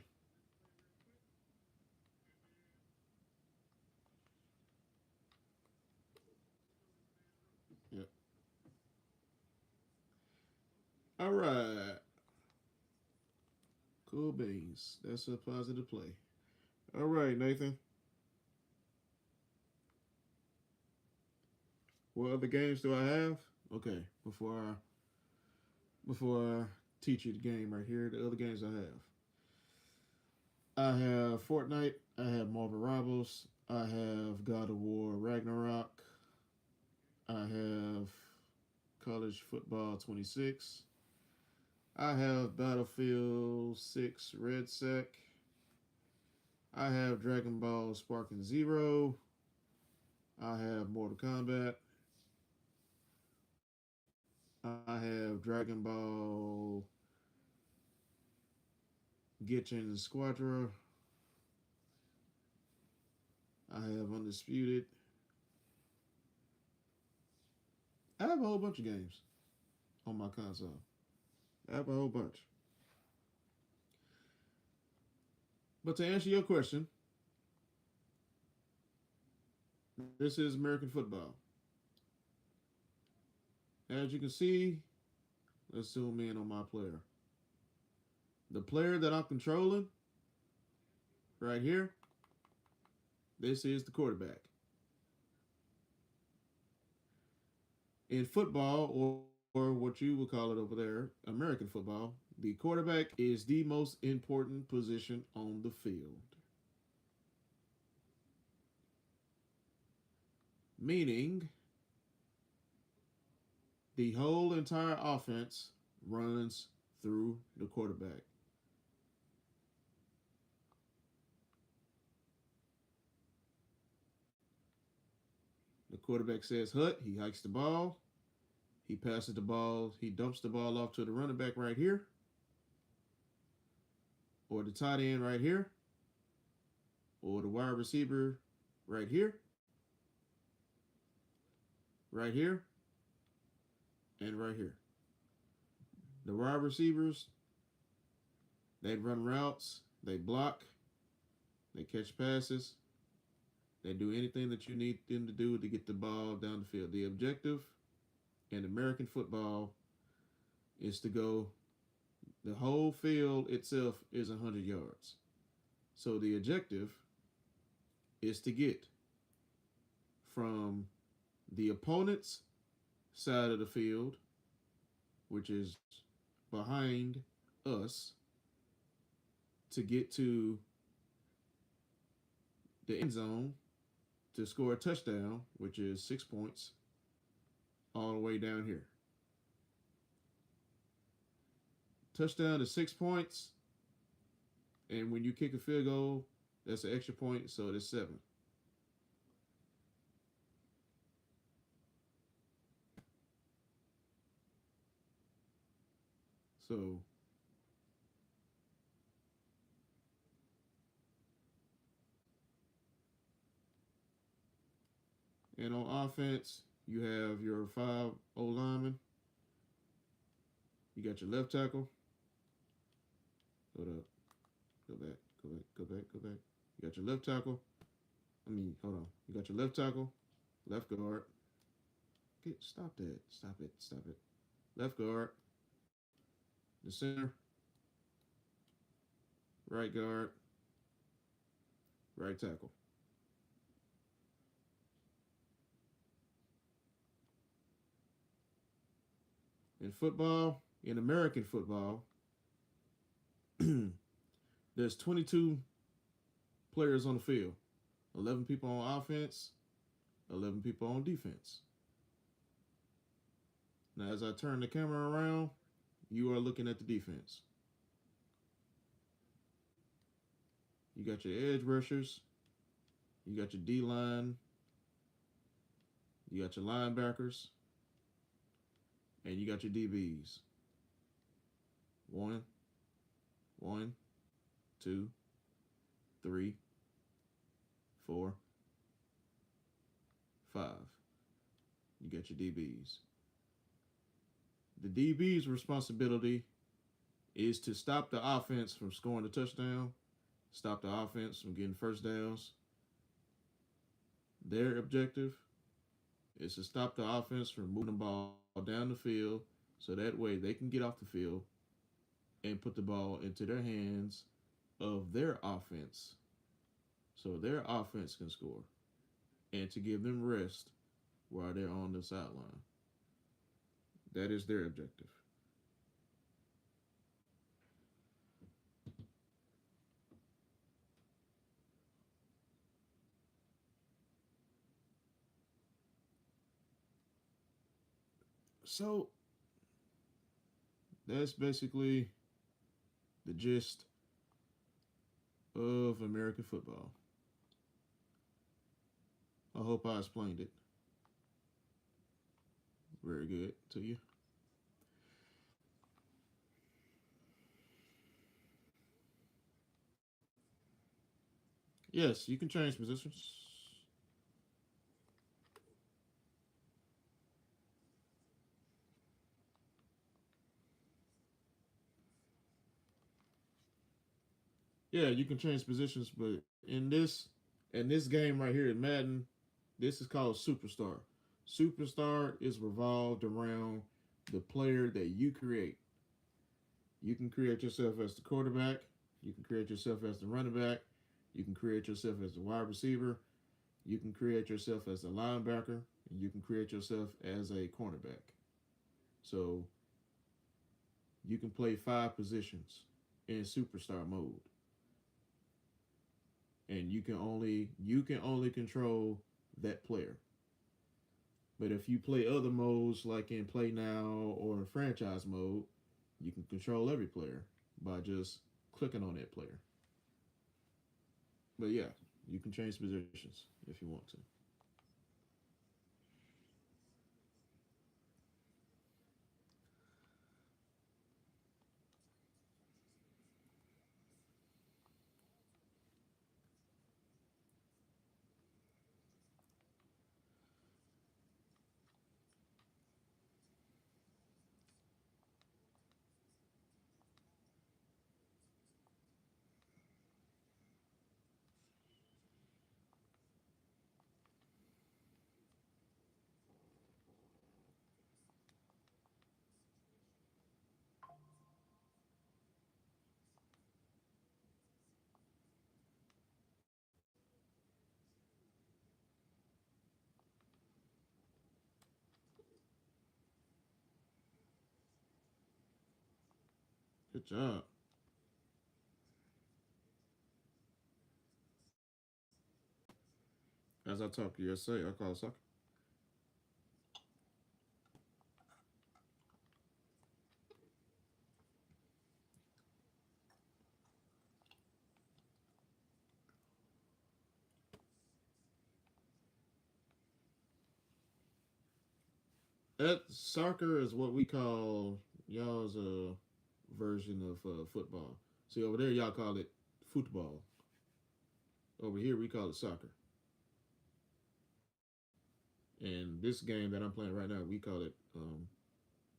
Yep. All right. Cool beans. That's a positive play. All right, Nathan. What other games do I have? Okay, before I teach you the game right here, the other games I have Fortnite. I have Marvel Rivals. I have God of War Ragnarok. I have College Football 26. I have Battlefield 6 Red Sec. I have Dragon Ball Sparking Zero. I have Mortal Kombat. I have Dragon Ball Gitchin Squadra. I have Undisputed. I have a whole bunch of games on my console. I have a whole bunch. But to answer your question, this is American football. As you can see, let's zoom in on my player. The player that I'm controlling right here, this is the quarterback. In football, or what you would call it over there, American football, the quarterback is the most important position on the field. Meaning, the whole entire offense runs through the quarterback. The quarterback says hut, he hikes the ball, he passes the ball, he dumps the ball off to the running back right here, or the tight end right here, or the wide receiver right here, right here, and right here. The wide receivers, they run routes, they block, they catch passes, they do anything that you need them to do to get the ball down the field. The objective in American football is to go, the whole field itself is 100 yards. So the objective is to get from the opponent's side of the field, which is behind us, to get to the end zone to score a touchdown, which is 6 points, all the way down here. touchdown is 6 points, and when you kick a field goal, that's an extra point, so it's 7. So and on offense, you have your 5 O linemen. You got your left tackle. Hold up. Go back. Go back. Go back. Go back. You got your left tackle. Hold on. You got your left tackle, left guard. Stop that. Stop it. Stop it. Left guard, the center, right guard, right tackle. In football, in American football, there's 22 players on the field. 11 people on offense, 11 people on defense. Now, as I turn the camera around, you are looking at the defense. You got your edge rushers, you got your D line, you got your linebackers, and you got your DBs. One, 2, 3, 4, 5. You got your DBs. The DB's responsibility is to stop the offense from scoring a touchdown, stop the offense from getting first downs. Their objective is to stop the offense from moving the ball down the field so that way they can get off the field and put the ball into their hands of their offense so their offense can score and to give them rest while they're on the sideline. That is their objective. So that's basically the gist of American football. I hope I explained it very good to you. Yes, you can change positions. Yeah, you can change positions, but in this game right here in Madden, this is called Superstar. Superstar is revolved around the player that you create. You can create yourself as the quarterback. You can create yourself as the running back. You can create yourself as the wide receiver. You can create yourself as a linebacker. And you can create yourself as a cornerback. So you can play 5 positions in superstar mode. And you can only control that player. But if you play other modes like in Play Now or in franchise mode, you can control every player by just clicking on that player. But yeah, you can change positions if you want to. Good job. As I talk USA, I call soccer. That soccer is what we call y'all's version of football. See over there, y'all call it football. Over here, we call it soccer. And this game that I'm playing right now, we call it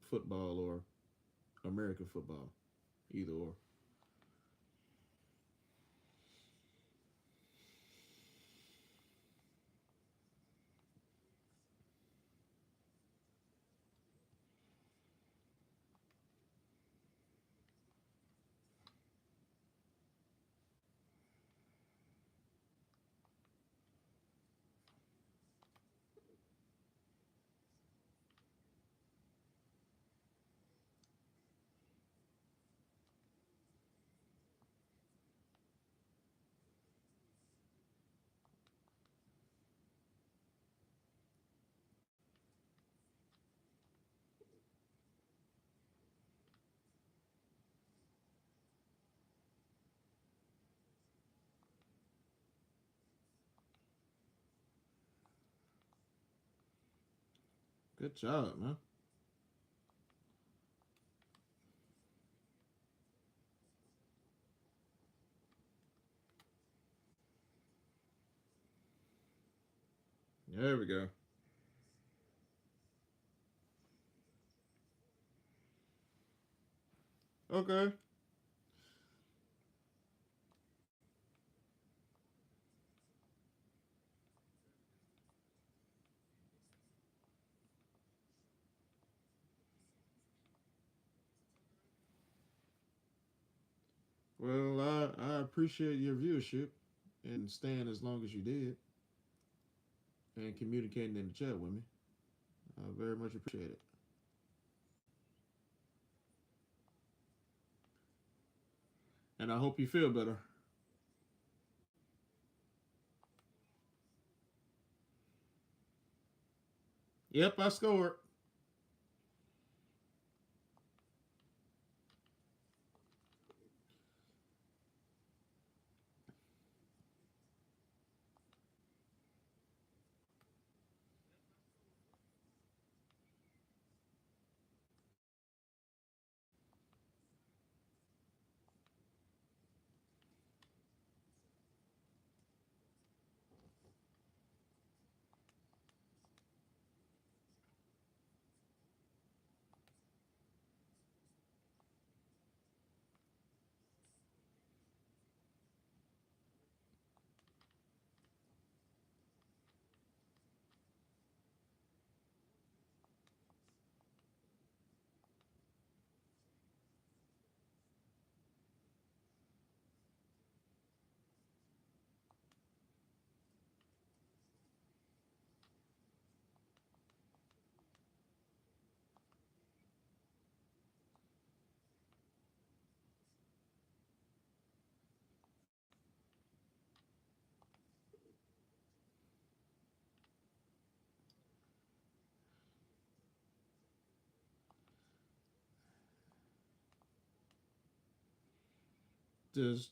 football or American football, either or. Good job, man. There we go. Okay. Well, I appreciate your viewership and staying as long as you did and communicating in the chat with me. I very much appreciate it. And I hope you feel better. Yep, I scored.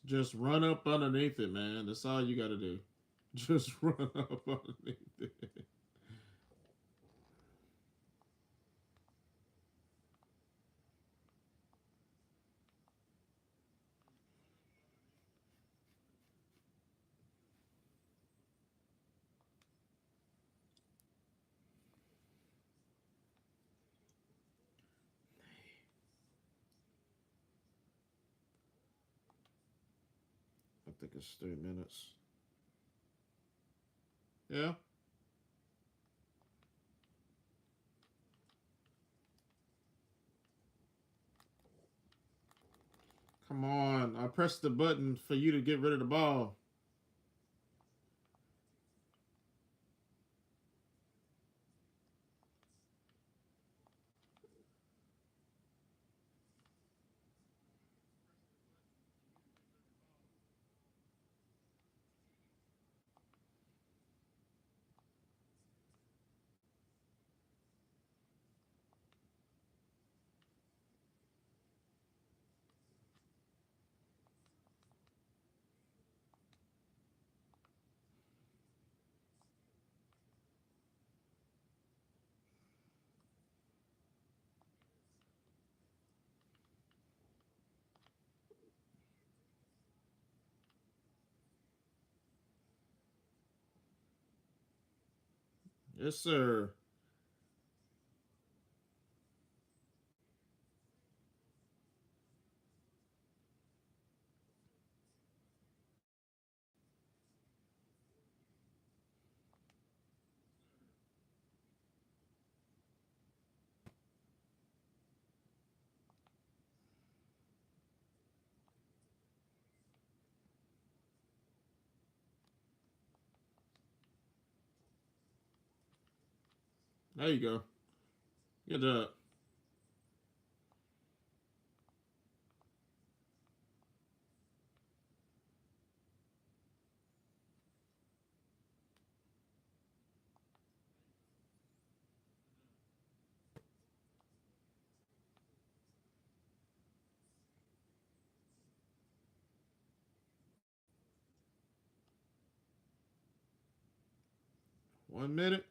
Just run up underneath it, man. That's all you got to do. Just run up underneath it. I think it's 3 minutes. Yeah. Come on. I pressed the button for you to get rid of the ball. Yes, sir. There you go. Good job. 1 minute.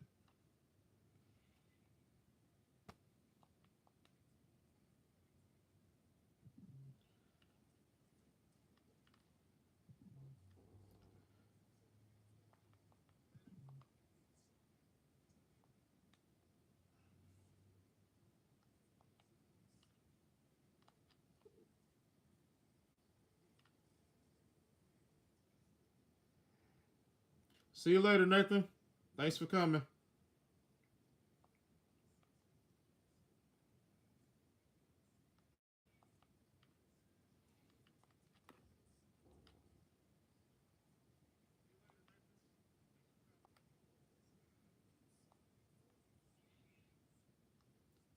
See you later, Nathan. Thanks for coming.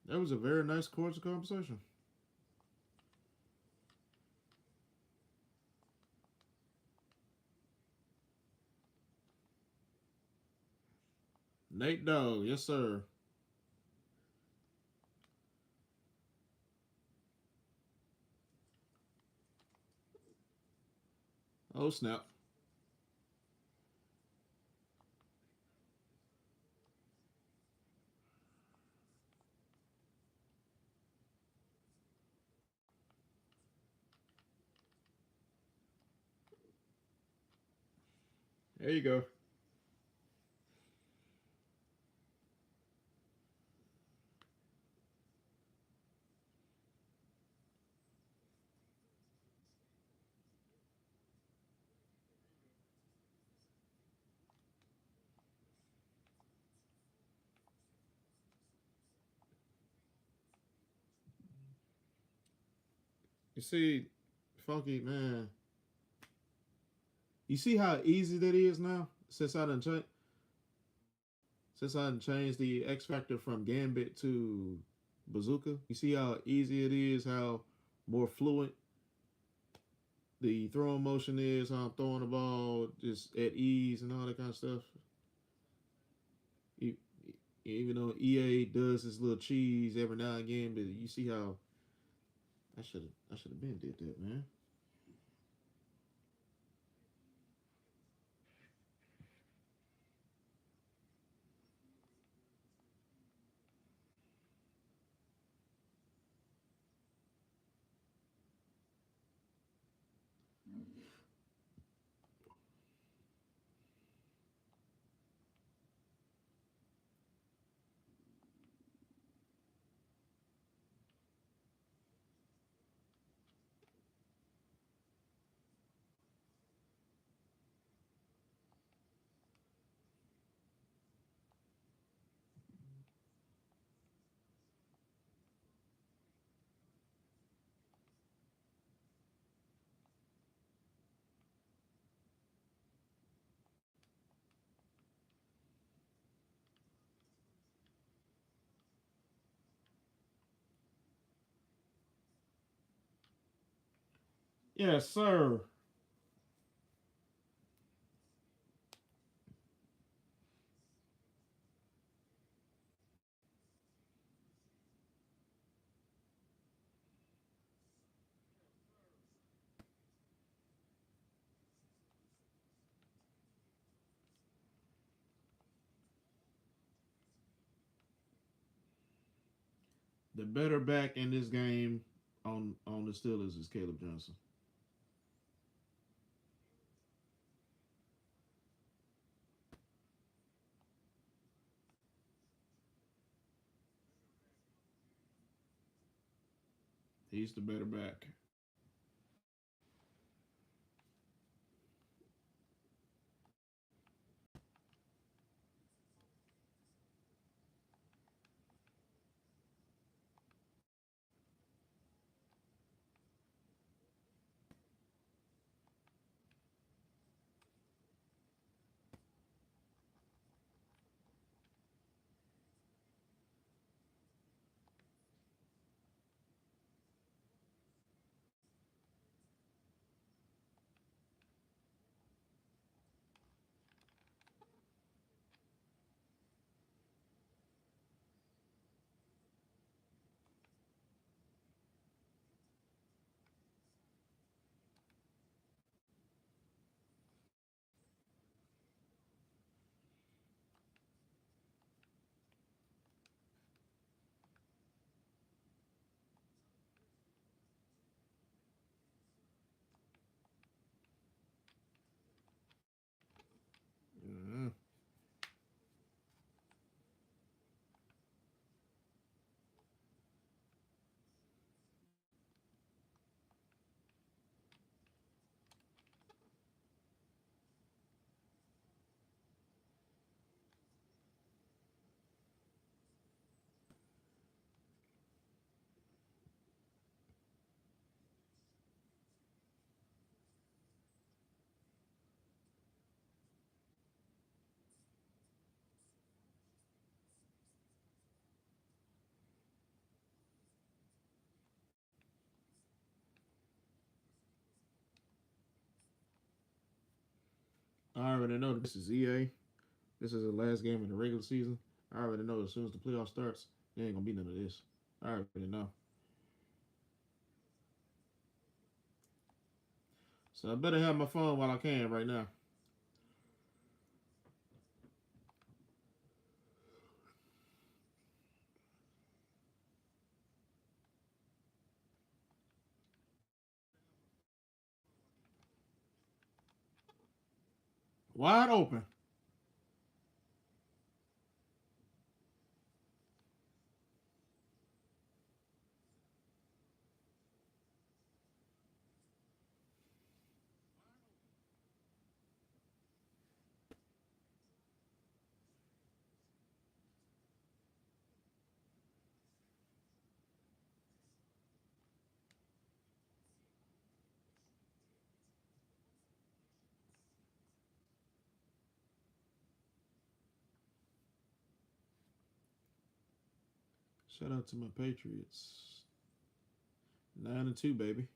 That was a very nice, cordial conversation. Nate Dogg, yes, sir. Oh, snap. There you go. You see, Funky, man, you see how easy that is now? Since I done changed the X Factor from Gambit to Bazooka, you see how easy it is, how more fluent the throwing motion is, how I'm throwing the ball just at ease and all that kind of stuff. E- Even though EA does this little cheese every now and again, but you see how I should have been did that, man. Yes, sir. The better back in this game on the Steelers is Caleb Johnson. He's the better back. Mm. I already know this is EA. This is the last game of the regular season. I already know as soon as the playoff starts, there ain't gonna be none of this. I already know. So I better have my phone while I can right now. Wide open. Shout out to my Patriots. 9-2, baby.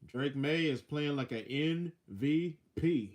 Drake May is playing like an MVP.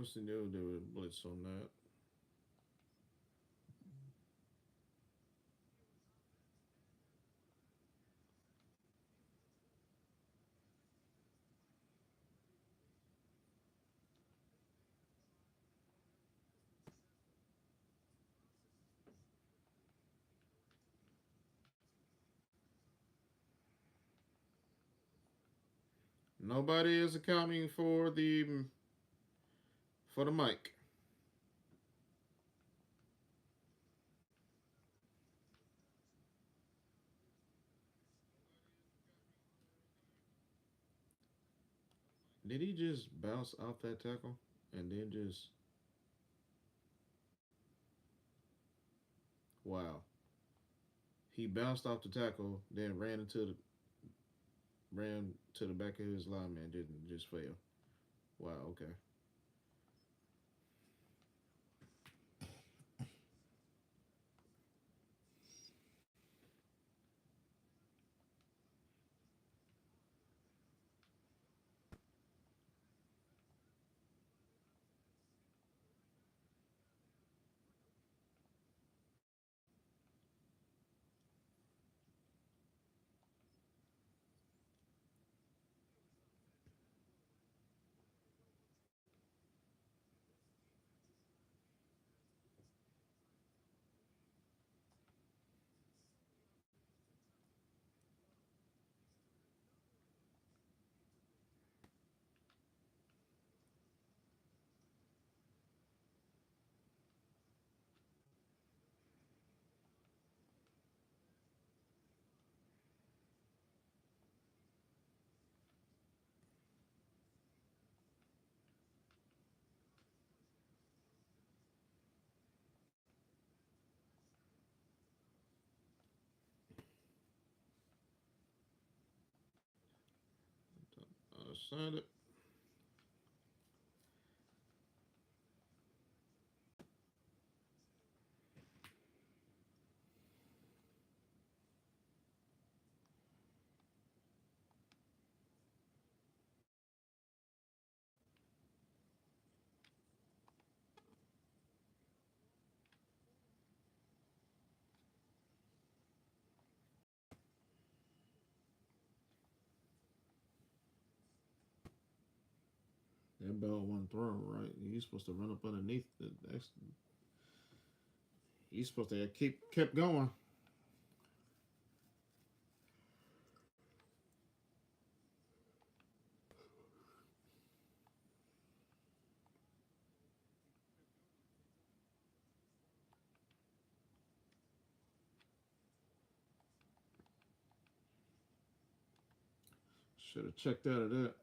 What's the deal with Blitz on that? Nobody is accounting for the mic. Did he just bounce off that tackle and then just wow? He bounced off the tackle, then ran to the back of his lineman, didn't just fail. Wow. Okay. Signed it. That ball wasn't thrown right. He's supposed to run up underneath the. He's supposed to have kept going. Should have checked out of that.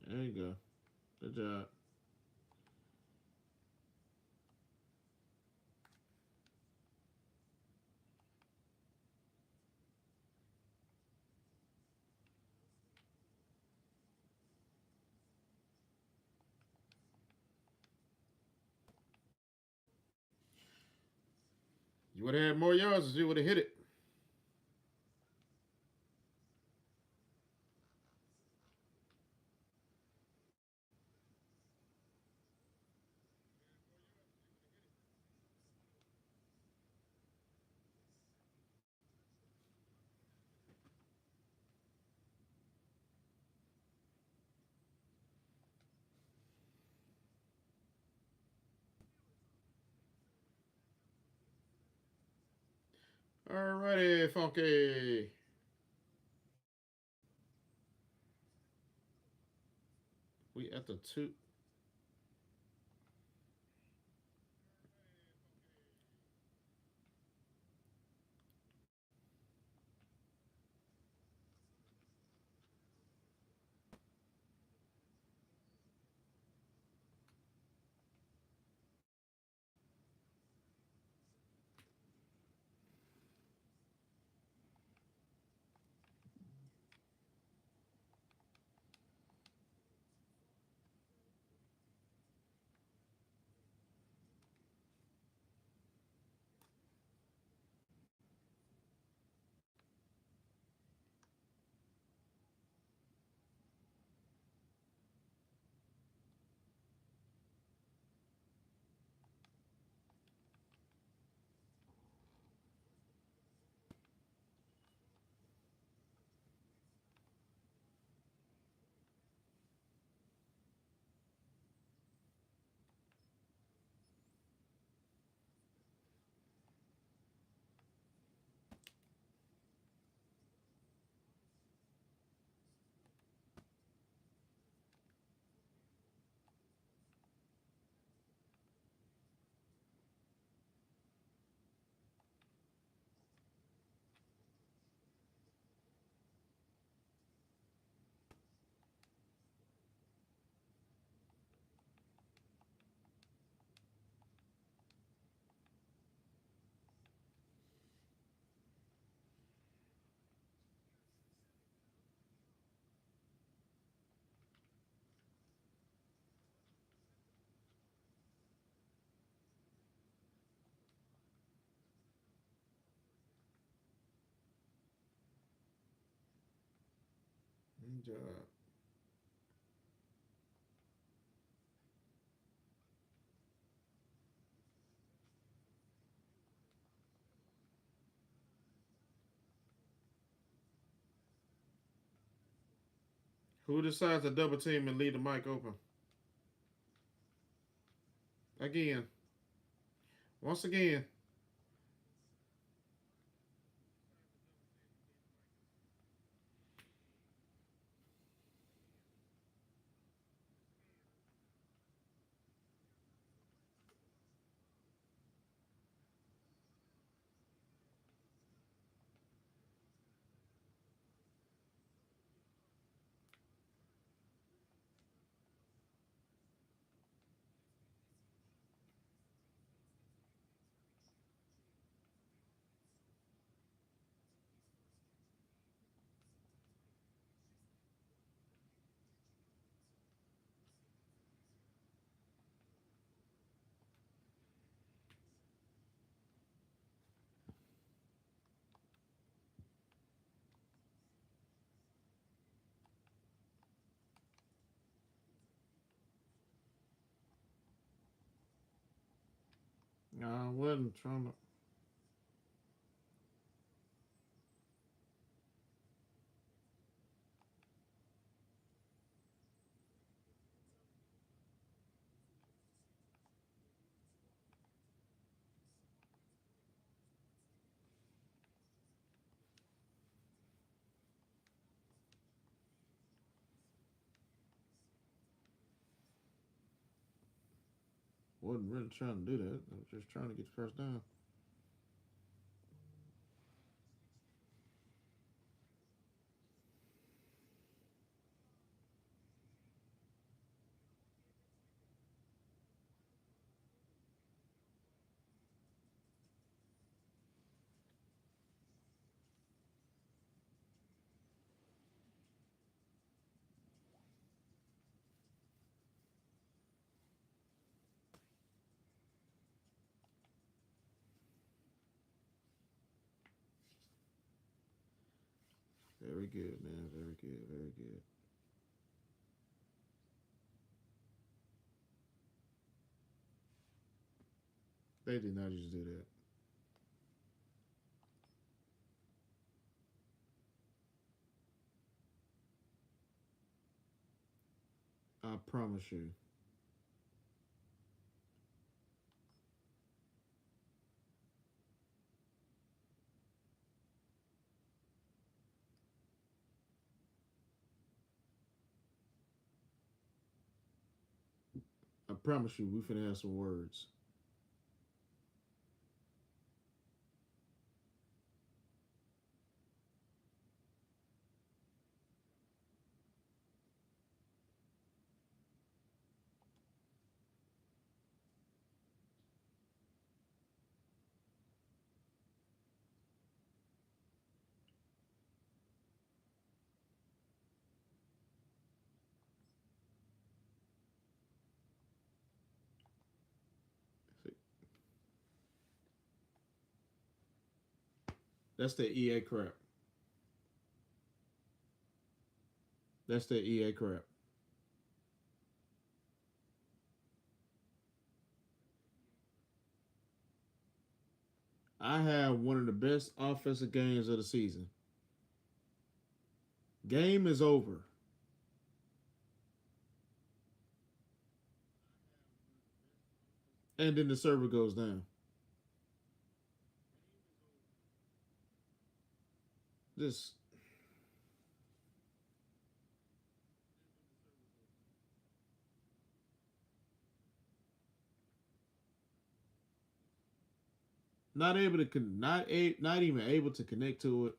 There you go. Good job. You would have had more yards if you would have hit it. Alrighty, Funky. We at the two. Good job. Who decides to double team and leave the mic open? Again. Once again. I wasn't trying to. Wasn't really trying to do that. I was just trying to get the first down. Very good, man. Very good. Very good. They did not just do that. I promise you. I promise you, we finna have some words. That's the EA crap. That's the EA crap. I have one of the best offensive games of the season. Game is over. And then the server goes down. Just not able to not even able to connect to it.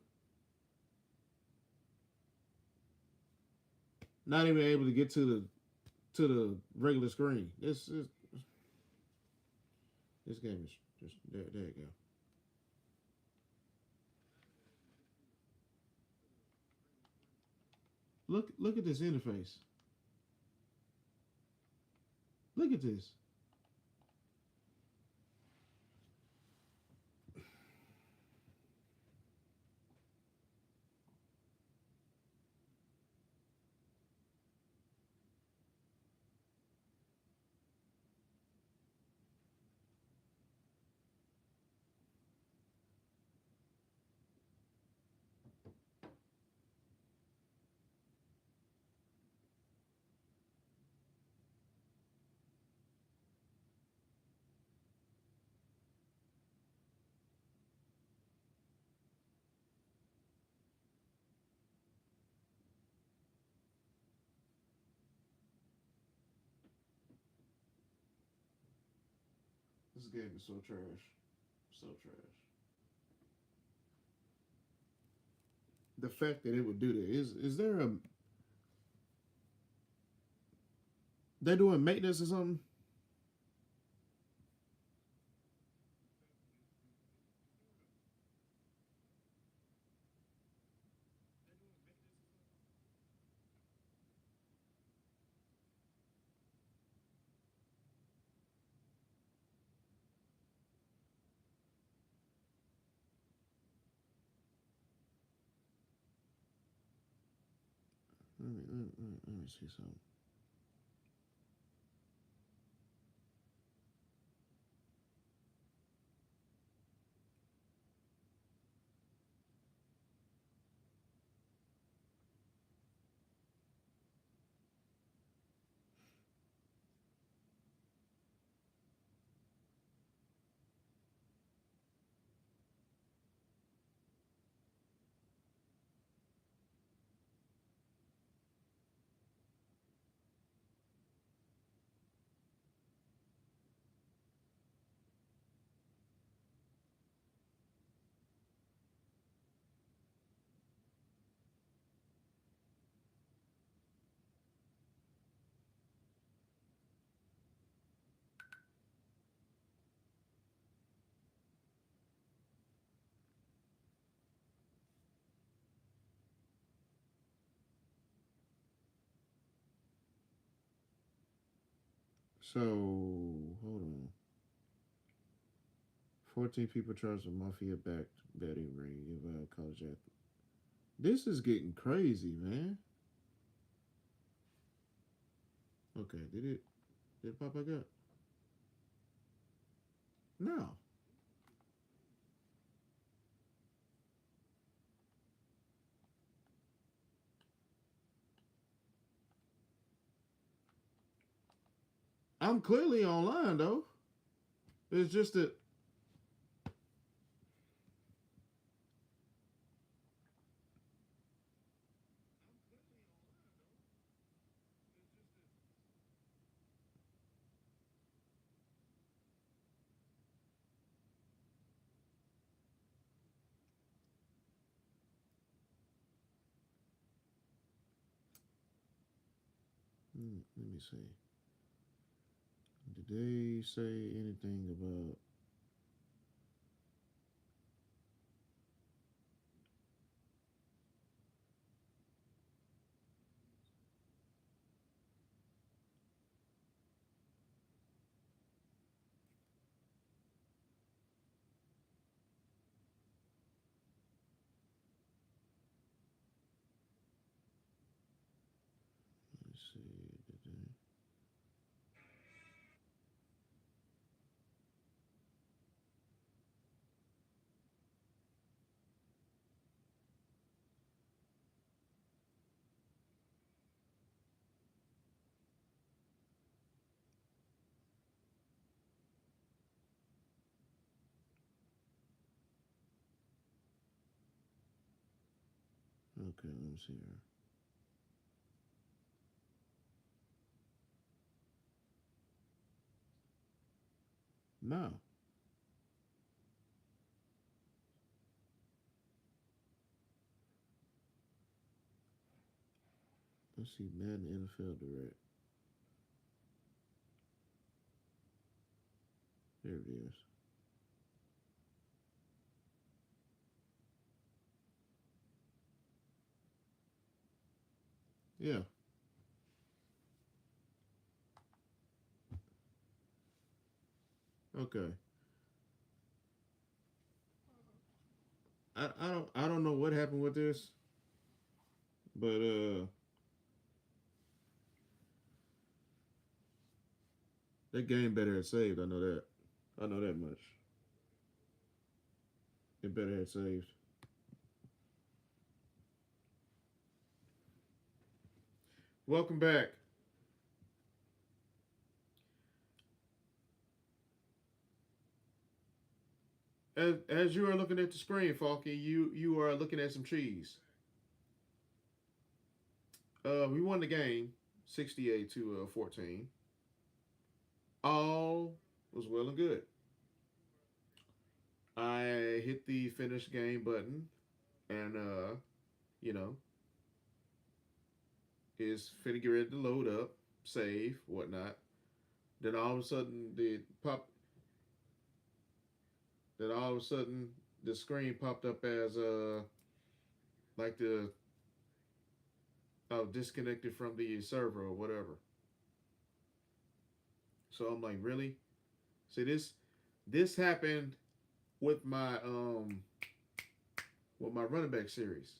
Not even able to get to the regular screen. This game is just there. There you go. Look at this interface. Look at this. This game is so trash. So trash. The fact that it would do that is there a they doing maintenance or something? Let me see something. So hold on. 14 people charged with mafia backed betting ring of college athlete. This is getting crazy, man. Okay, did it pop back up? No. I'm clearly online though. It's just that let me see. Did they say anything about let's see, did they okay, let me see here. No. Let's see, Madden NFL Direct. There it is. Yeah. Okay. I don't know what happened with this, but that game better had saved. I know that. I know that much. It better had saved. Welcome back. As you are looking at the screen, Falky, you are looking at some cheese. We won the game, 68 to 14. All was well and good. I hit the finish game button, and you know, is finna get ready to load up, save, whatnot. Then all of a sudden the pop. Then all of a sudden the screen popped up as like the disconnected from the server or whatever. So I'm like, really? See this happened with my running back series.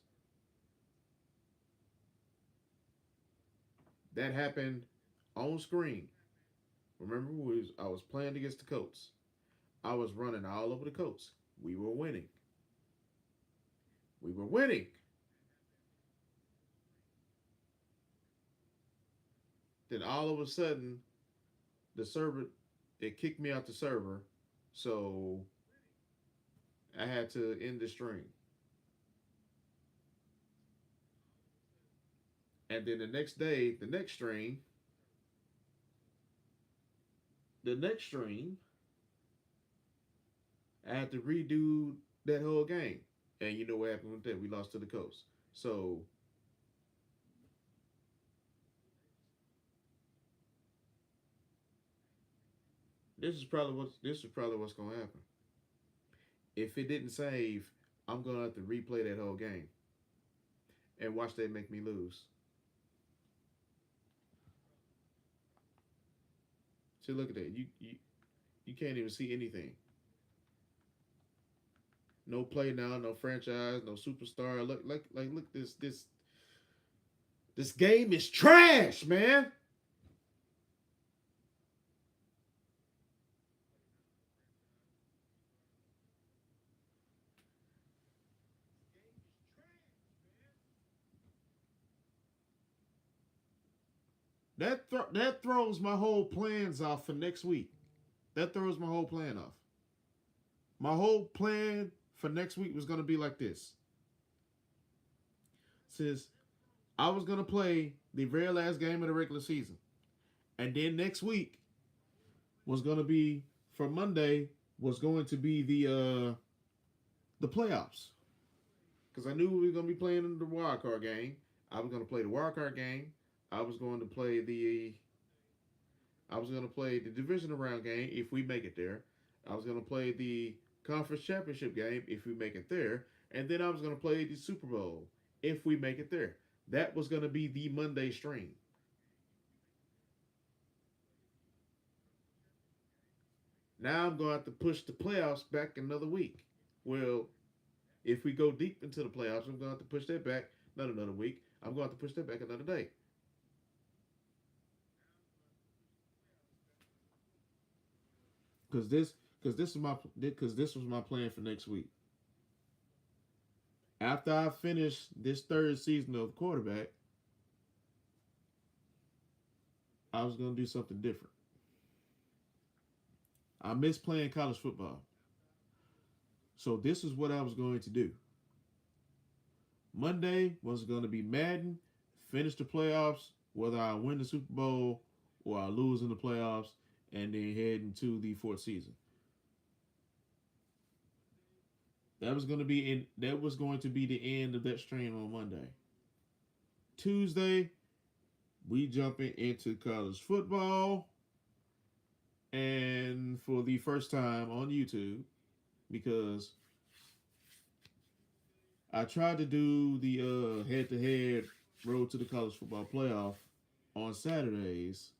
That happened on screen. Remember, I was playing against the Colts. I was running all over the Colts. We were winning. We were winning. Then all of a sudden, the server it kicked me out the server, so I had to end the stream. And then the next day, the next stream, I had to redo that whole game. And you know what happened with that? We lost to the Colts. So this is probably what's gonna happen. If it didn't save, I'm gonna have to replay that whole game and watch they make me lose. See, look at that. You can't even see anything. No play now, no franchise, no superstar. Look this game is trash, man. That throws my whole plans off for next week. That throws my whole plan off. My whole plan for next week was gonna be like this. Since I was gonna play the very last game of the regular season, and then next week was gonna be for Monday was going to be the playoffs because I knew we were gonna be playing in the wild card game. I was gonna play the wild card game. I was going to play the I was going to play the divisional round game if we make it there. I was going to play the conference championship game if we make it there, and then I was going to play the Super Bowl if we make it there. That was going to be the Monday stream. Now I'm going to have to push the playoffs back another week. Well, if we go deep into the playoffs, I'm going to have to push that back not another week. I'm going to have to push that back another day. Because this was my plan for next week. After I finish this third season of quarterback, I was gonna do something different. I miss playing college football, so this is what I was going to do. Monday was going to be Madden, finish the playoffs, whether I win the Super Bowl or I lose in the playoffs, and then head into the fourth season. That was going to be the end of that stream on Monday. Tuesday, we jumping into college football, and for the first time on YouTube, because I tried to do the head-to-head road to the college football playoff on Saturdays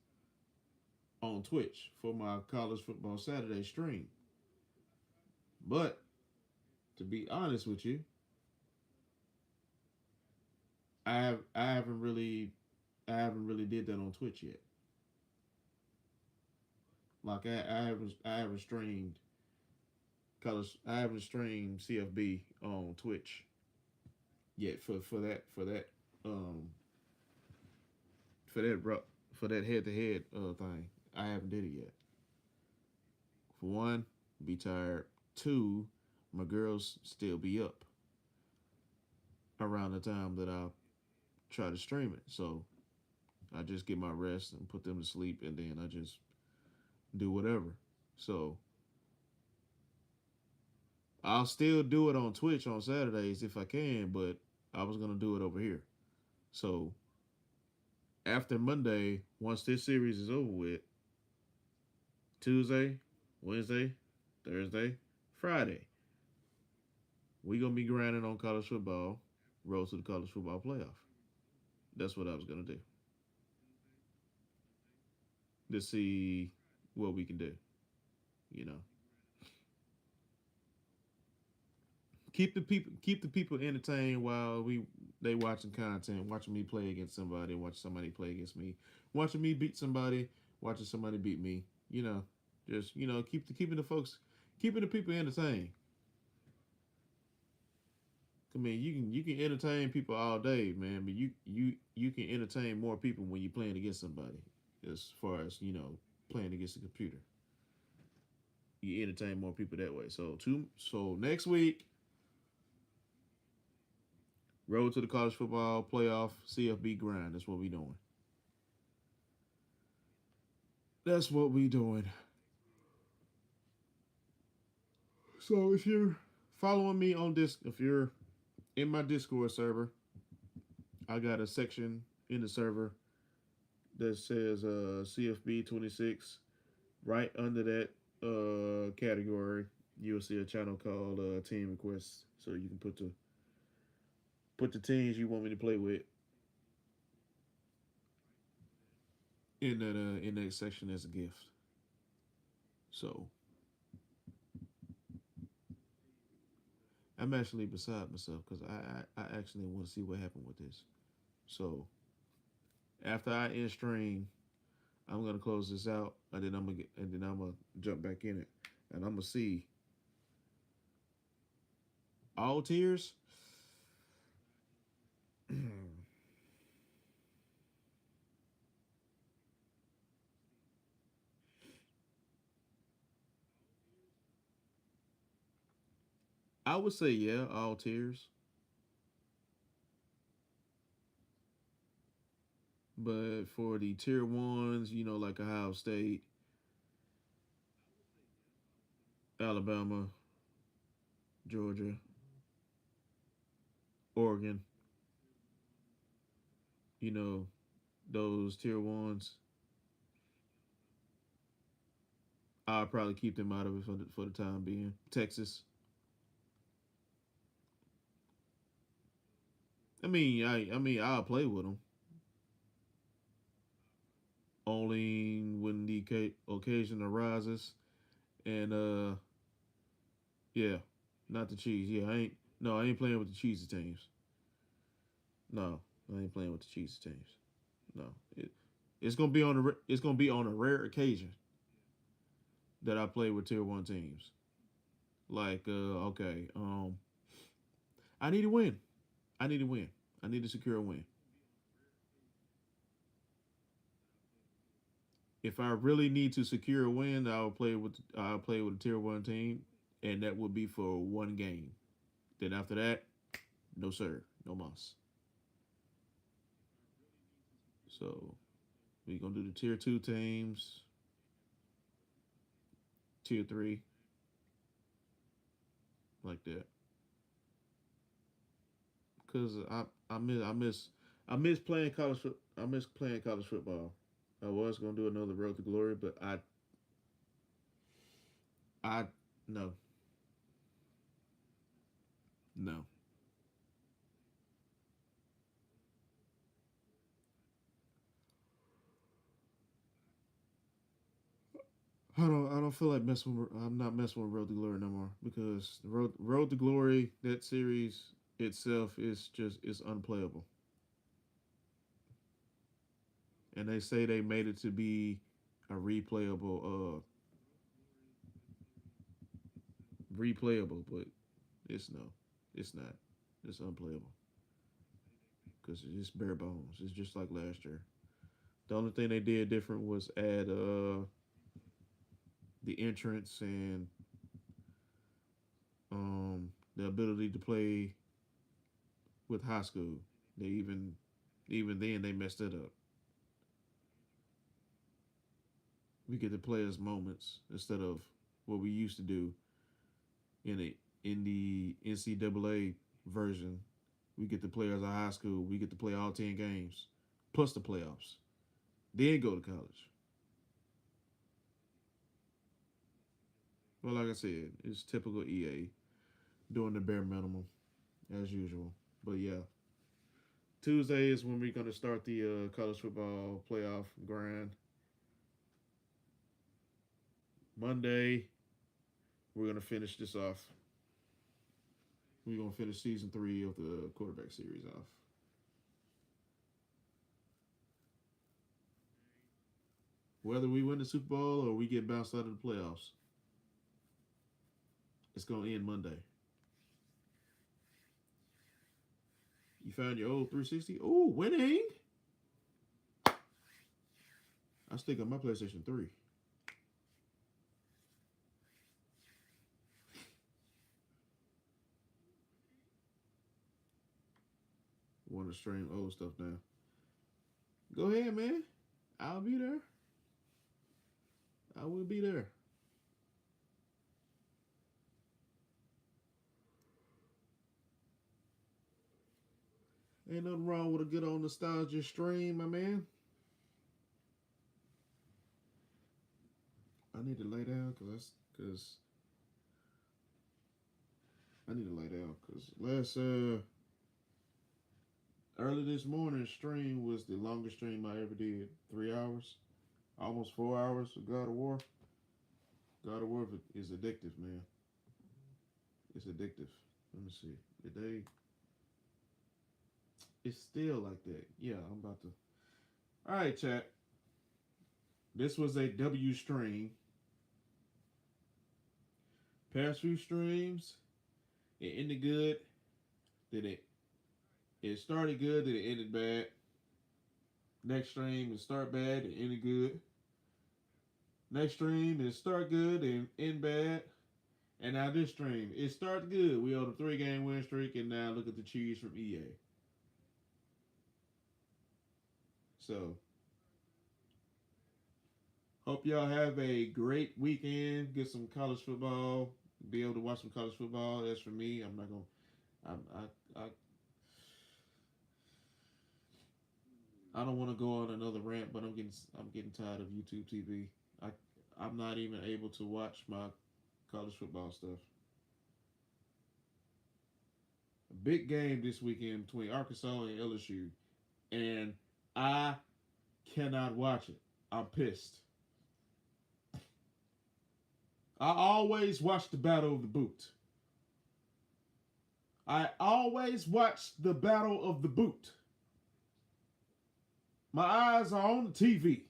on Twitch for my college football Saturday stream. But to be honest with you, I haven't really did that on Twitch yet. Like I haven't streamed college. I haven't streamed CFB on Twitch yet um for that for that head to head thing. I haven't did it yet. For one, be tired. Two, my girls still be up around the time that I try to stream it. So I just get my rest and put them to sleep, and then I just do whatever. So I'll still do it on Twitch on Saturdays if I can, but I was gonna do it over here. So after Monday, once this series is over with, Tuesday, Wednesday, Thursday, Friday, we gonna be grinding on college football, road to the college football playoff. That's what I was gonna do to see what we can do. You know, keep the people entertained while they watching content, watching me play against somebody, watching somebody play against me, watching me beat somebody, watching somebody beat me. You know, just keeping the folks, keeping the people entertained. I mean, you can entertain people all day, man, but you can entertain more people when you're playing against somebody. As far as playing against the computer, you entertain more people that way. So next week, road to the college football playoff CFB grind. That's what we doing. That's what we doing. So if you're following me on this, if you're in my Discord server, I got a section in the server that says CFB 26. Right under that category, you'll see a channel called Team Requests, so you can put the teams you want me to play with in that section as a gift. So I'm actually beside myself because I actually want to see what happened with this. So after I end stream, I'm gonna close this out, and then I'm gonna jump back in it, and I'm gonna see all tiers. I would say yeah, all tiers, but for the tier ones, like Ohio State, Alabama, Georgia, Oregon, you know, those tier ones, I'll probably keep them out of it for the time being. Texas, I mean, I'll play with them only when the occasion arises, and yeah, not the cheese. Yeah, I ain't. No, I ain't playing with the cheesy teams. No, I ain't playing with the cheesy teams. No, it's gonna be on a rare occasion that I play with tier one teams. Like, okay, I need to win. I need to win. I need to secure a win. If I really need to secure a win, I'll play with a tier one team, and that would be for one game. Then after that, no sir, no mas. So we gonna do the tier two teams, tier three, like that. Cause I miss playing I miss playing college football. I was gonna do another Road to Glory, but I no, no. I don't feel like messing with I'm not messing with Road to Glory no more because the Road to Glory, that series itself is unplayable. And they say they made it to be a replayable, but it's no, it's not. It's unplayable because it's just bare bones. It's just like last year. The only thing they did different was add the entrance and the ability to play with high school. They even then they messed it up. We get to play as moments instead of what we used to do in it. in the NCAA version, we get to play as a high school. We get to play all 10 games plus the playoffs. Then go to college. Well, like I said, it's typical EA doing the bare minimum as usual. But yeah, Tuesday is when we're gonna start the college football playoff grind. Monday, we're gonna finish this off. We're gonna finish season 3 of the quarterback series off. Whether we win the Super Bowl or we get bounced out of the playoffs, it's gonna end Monday. You found your old 360? Oh, winning! I stick on my PlayStation 3. Want to stream old stuff now? Go ahead, man. I'll be there. I will be there. Ain't nothing wrong with a good old nostalgia stream, my man. I need to lay down because I need to lay down because last early this morning stream was the longest stream I ever did. 3 hours, almost 4 hours of God of War. God of War is addictive, man. It's addictive. Let me see. Did they? It's still like that. Yeah, I'm about to. All right, chat. This was a W stream. Past few streams, it ended good. Then it started good. Then it ended bad. Next stream, it start bad. It ended good. Next stream, it start good and end bad. And now this stream, it started good. We on a 3-game win streak, and now look at the cheese from EA. So, hope y'all have a great weekend. Get some college football. Be able to watch some college football. As for me, I'm not gonna. I don't want to go on another rant, but I'm getting tired of YouTube TV. I I'm not even able to watch my college football stuff. A big game this weekend between Arkansas and LSU, and I cannot watch it. I'm pissed. I always watch the Battle of the Boot. I always watch the Battle of the Boot. My eyes are on the TV.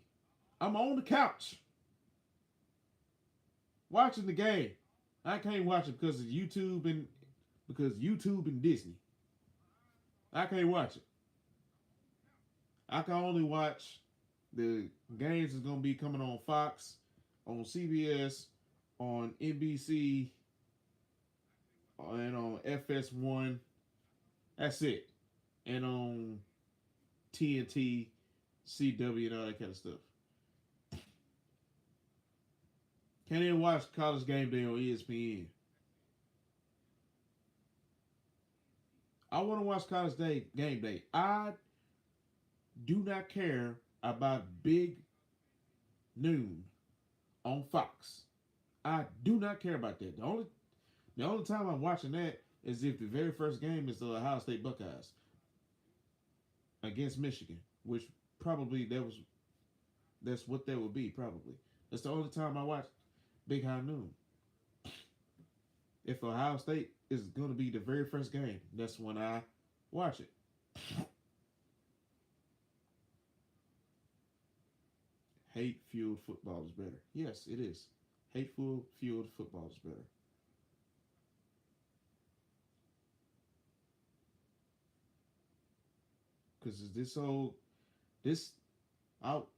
I'm on the couch watching the game. I can't watch it because of YouTube and Disney. I can't watch it. I can only watch the games that's gonna be coming on Fox, on CBS, on NBC, and on FS1. That's it. And on TNT, CW, and all that kind of stuff. Can't even watch College Game Day on ESPN. I want to watch Game Day. I do not care about Big Noon on Fox. I do not care about that. The only time I'm watching that is if the very first game is the Ohio State Buckeyes against Michigan, which probably that's what that would be probably. That's the only time I watch Big High Noon. If Ohio State is going to be the very first game, that's when I watch it. Hate fueled football is better. Yes, it is. Hateful fueled football is better. Because this I'm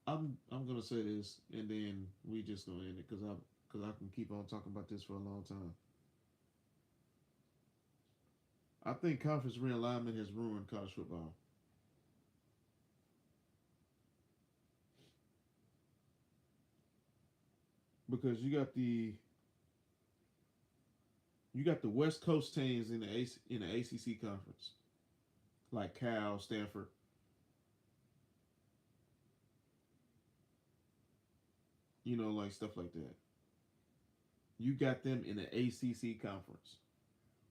gonna say this and then we just gonna end it because I can keep on talking about this for a long time. I think conference realignment has ruined college football. Because you got You got the West Coast teams in the ACC conference, like Cal, Stanford. Like stuff like that. You got them in the ACC conference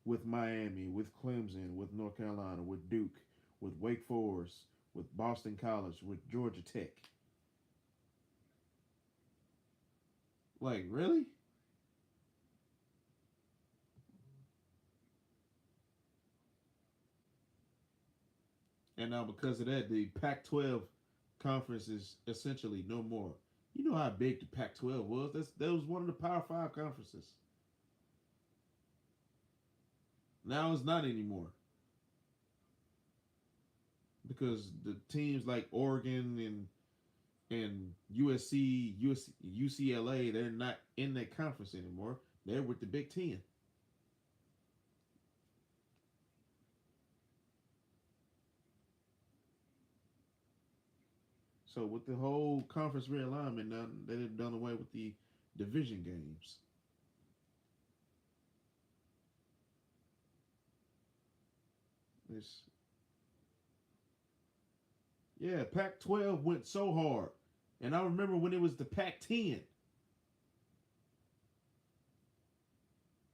with Miami, with Clemson, with North Carolina, with Duke, with Wake Forest, with Boston College, with Georgia Tech. Like, really? And now because of that, the Pac-12 conference is essentially no more. You know how big the Pac-12 was? That was one of the Power Five conferences. Now it's not anymore because the teams like Oregon and USC, UCLA, they're not in that conference anymore. They're with the Big Ten. So with the whole conference realignment, now they've done away with the division games. It's Yeah, Pac-12 went so hard, and I remember when it was the Pac-10.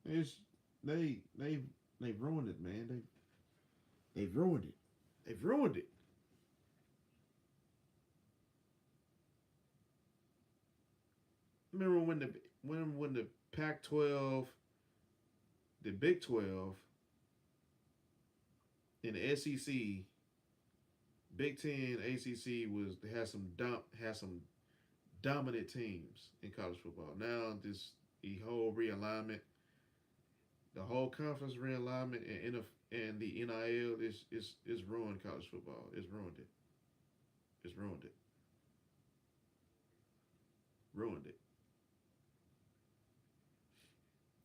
It's they they've ruined it, man. They've ruined it. They've ruined it. Remember when the Pac-12, the Big 12, and the SEC, Big Ten, ACC had some dominant teams in college football. Now this the whole realignment, the whole conference realignment, and the NIL is ruined college football. It's ruined it. It's ruined it. Ruined it.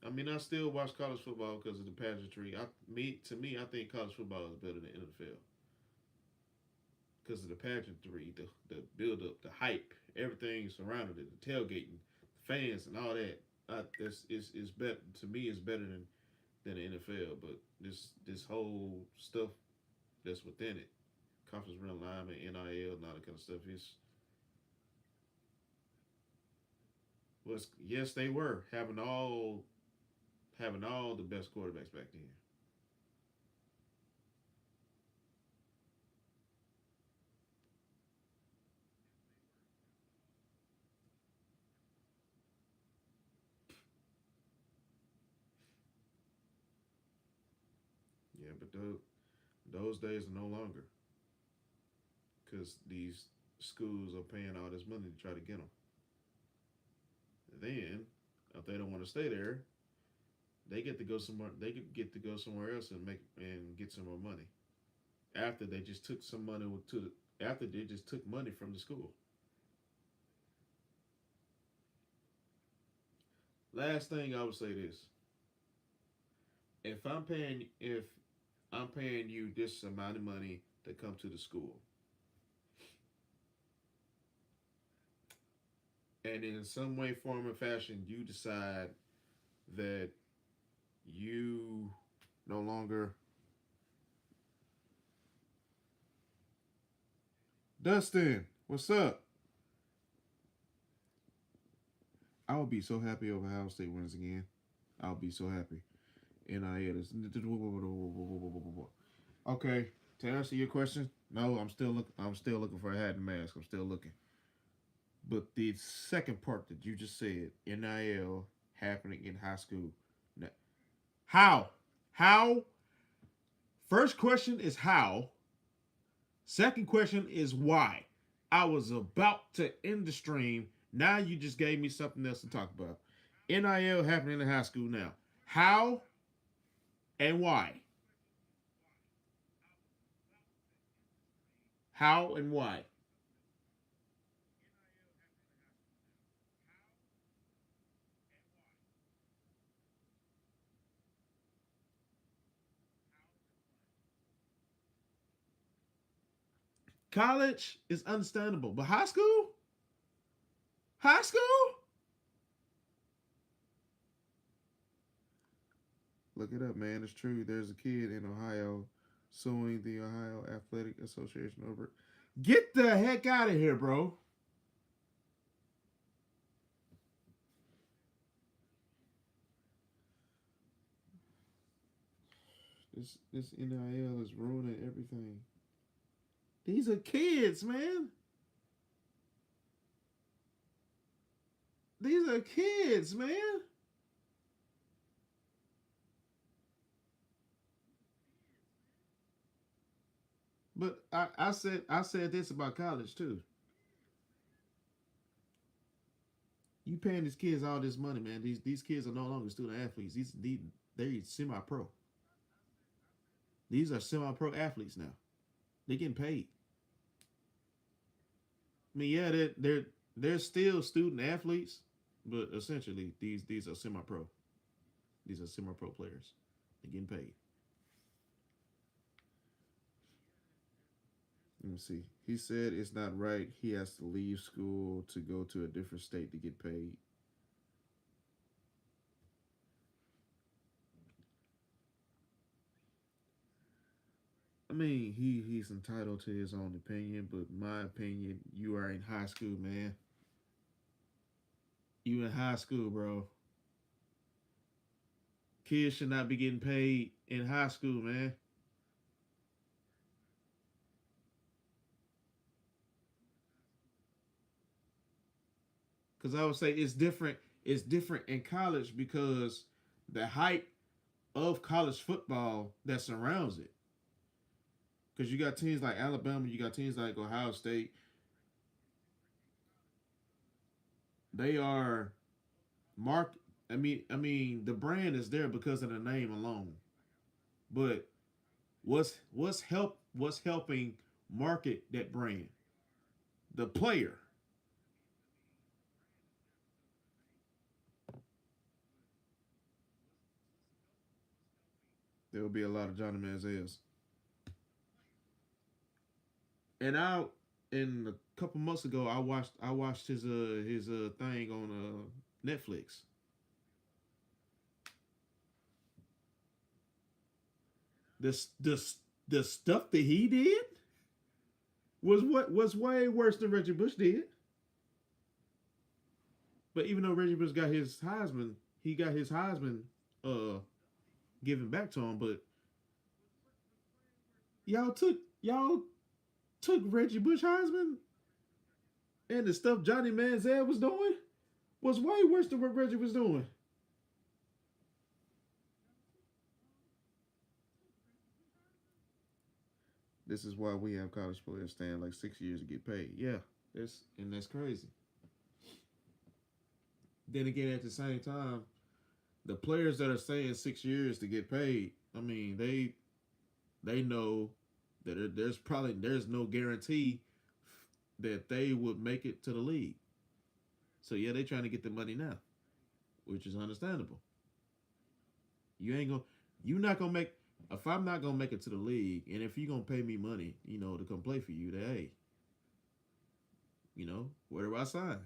I mean, I still watch college football because of the pageantry. To me, I think college football is better than NFL because of the pageantry, the build up, the hype, everything surrounding it, the tailgating, the fans, and all that. That's is better to me. Is better than the NFL. But this whole stuff that's within it, conference realignment, NIL, and all that kind of stuff is was yes they were having all the best quarterbacks back then. Yeah, but those days are no longer because these schools are paying all this money to try to get them. Then, if they don't want to stay there, they get to go somewhere. They could get to go somewhere else and get some more money after they just took some money after they just took money from the school. Last thing I would say this: if I'm paying you this amount of money to come to the school, and in some way, form, or fashion, you decide that you no longer Dustin, what's up? I would be so happy if Ohio State wins again. I'll be so happy. And I hear this. Okay, to answer your question, no, I'm still looking for a hat and mask. I'm still looking. But the second part that you just said, NIL happening in high school. Now, how? How? First question is how. Second question is why. I was about to end the stream. Now you just gave me something else to talk about. NIL happening in high school now. How and why? How and why? College is understandable, but high school? High school? Look it up, man. It's true. There's a kid in Ohio suing the Ohio Athletic Association over it. Get the heck out of here, bro. This NIL is ruining everything. These are kids, man. These are kids, man. But I said this about college too. You paying these kids all this money, man. These kids are no longer student athletes. They're semi pro. These are semi pro athletes now. They're getting paid. I mean, yeah, they're still student athletes, but essentially these are semi pro. These are semi pro players. They're getting paid. Let me see. He said it's not right. He has to leave school to go to a different state to get paid. I mean, he's entitled to his own opinion, but my opinion, you are in high school, man. You in high school, bro. Kids should not be getting paid in high school, man. Because I would say it's different. It's different in college because the hype of college football that surrounds it. Because you got teams like Alabama, you got teams like Ohio State. They are mark. I mean, the brand is there because of the name alone. But what's helping market that brand? The player. There will be a lot of Johnny Manziel's. And in a couple months ago, I watched his thing on Netflix. The stuff that he did was way worse than Reggie Bush did. But even though Reggie Bush got his Heisman, he got his Heisman uh given back to him. But y'all took Reggie Bush Heisman, and the stuff Johnny Manziel was doing was way worse than what Reggie was doing. This is why we have college players staying like 6 years to get paid. Yeah, that's crazy. Then again, at the same time, the players that are staying 6 years to get paid, I mean, they know that there's no guarantee that they would make it to the league. So yeah, they trying to get the money now, which is understandable. You ain't gonna you not gonna make if I'm not gonna make it to the league, and if you gonna pay me money, to come play for you, then hey, where do I sign?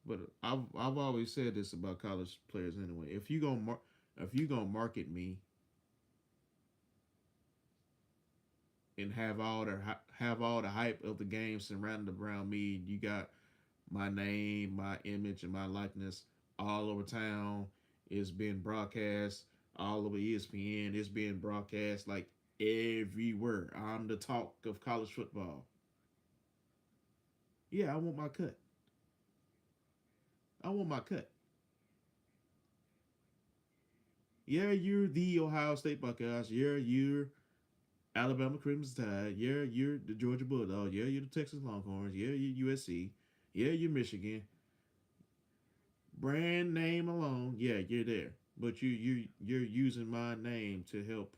But I've always said this about college players anyway. If you gonna market me and have all the hype of the game surrounded around me, you got my name, my image, and my likeness all over town. It's been broadcast all over ESPN. It's been broadcast like everywhere. I'm the talk of college football. Yeah, I want my cut. I want my cut. Yeah, you're the Ohio State Buckeyes. Yeah, you're Alabama Crimson Tide. Yeah, you're the Georgia Bulldogs. Yeah, you're the Texas Longhorns. Yeah, you're USC. Yeah, you're Michigan. Brand name alone, yeah, you're there. But you're using my name to help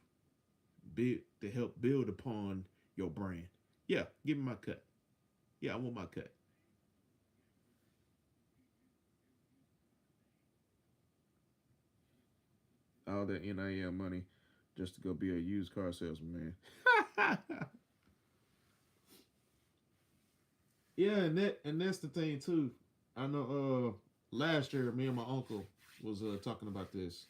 build upon your brand. Yeah, give me my cut. Yeah, I want my cut. All that NIL money. just to go be a used car salesman, man. Yeah, and that's the thing too. I know last year me and my uncle was talking about this.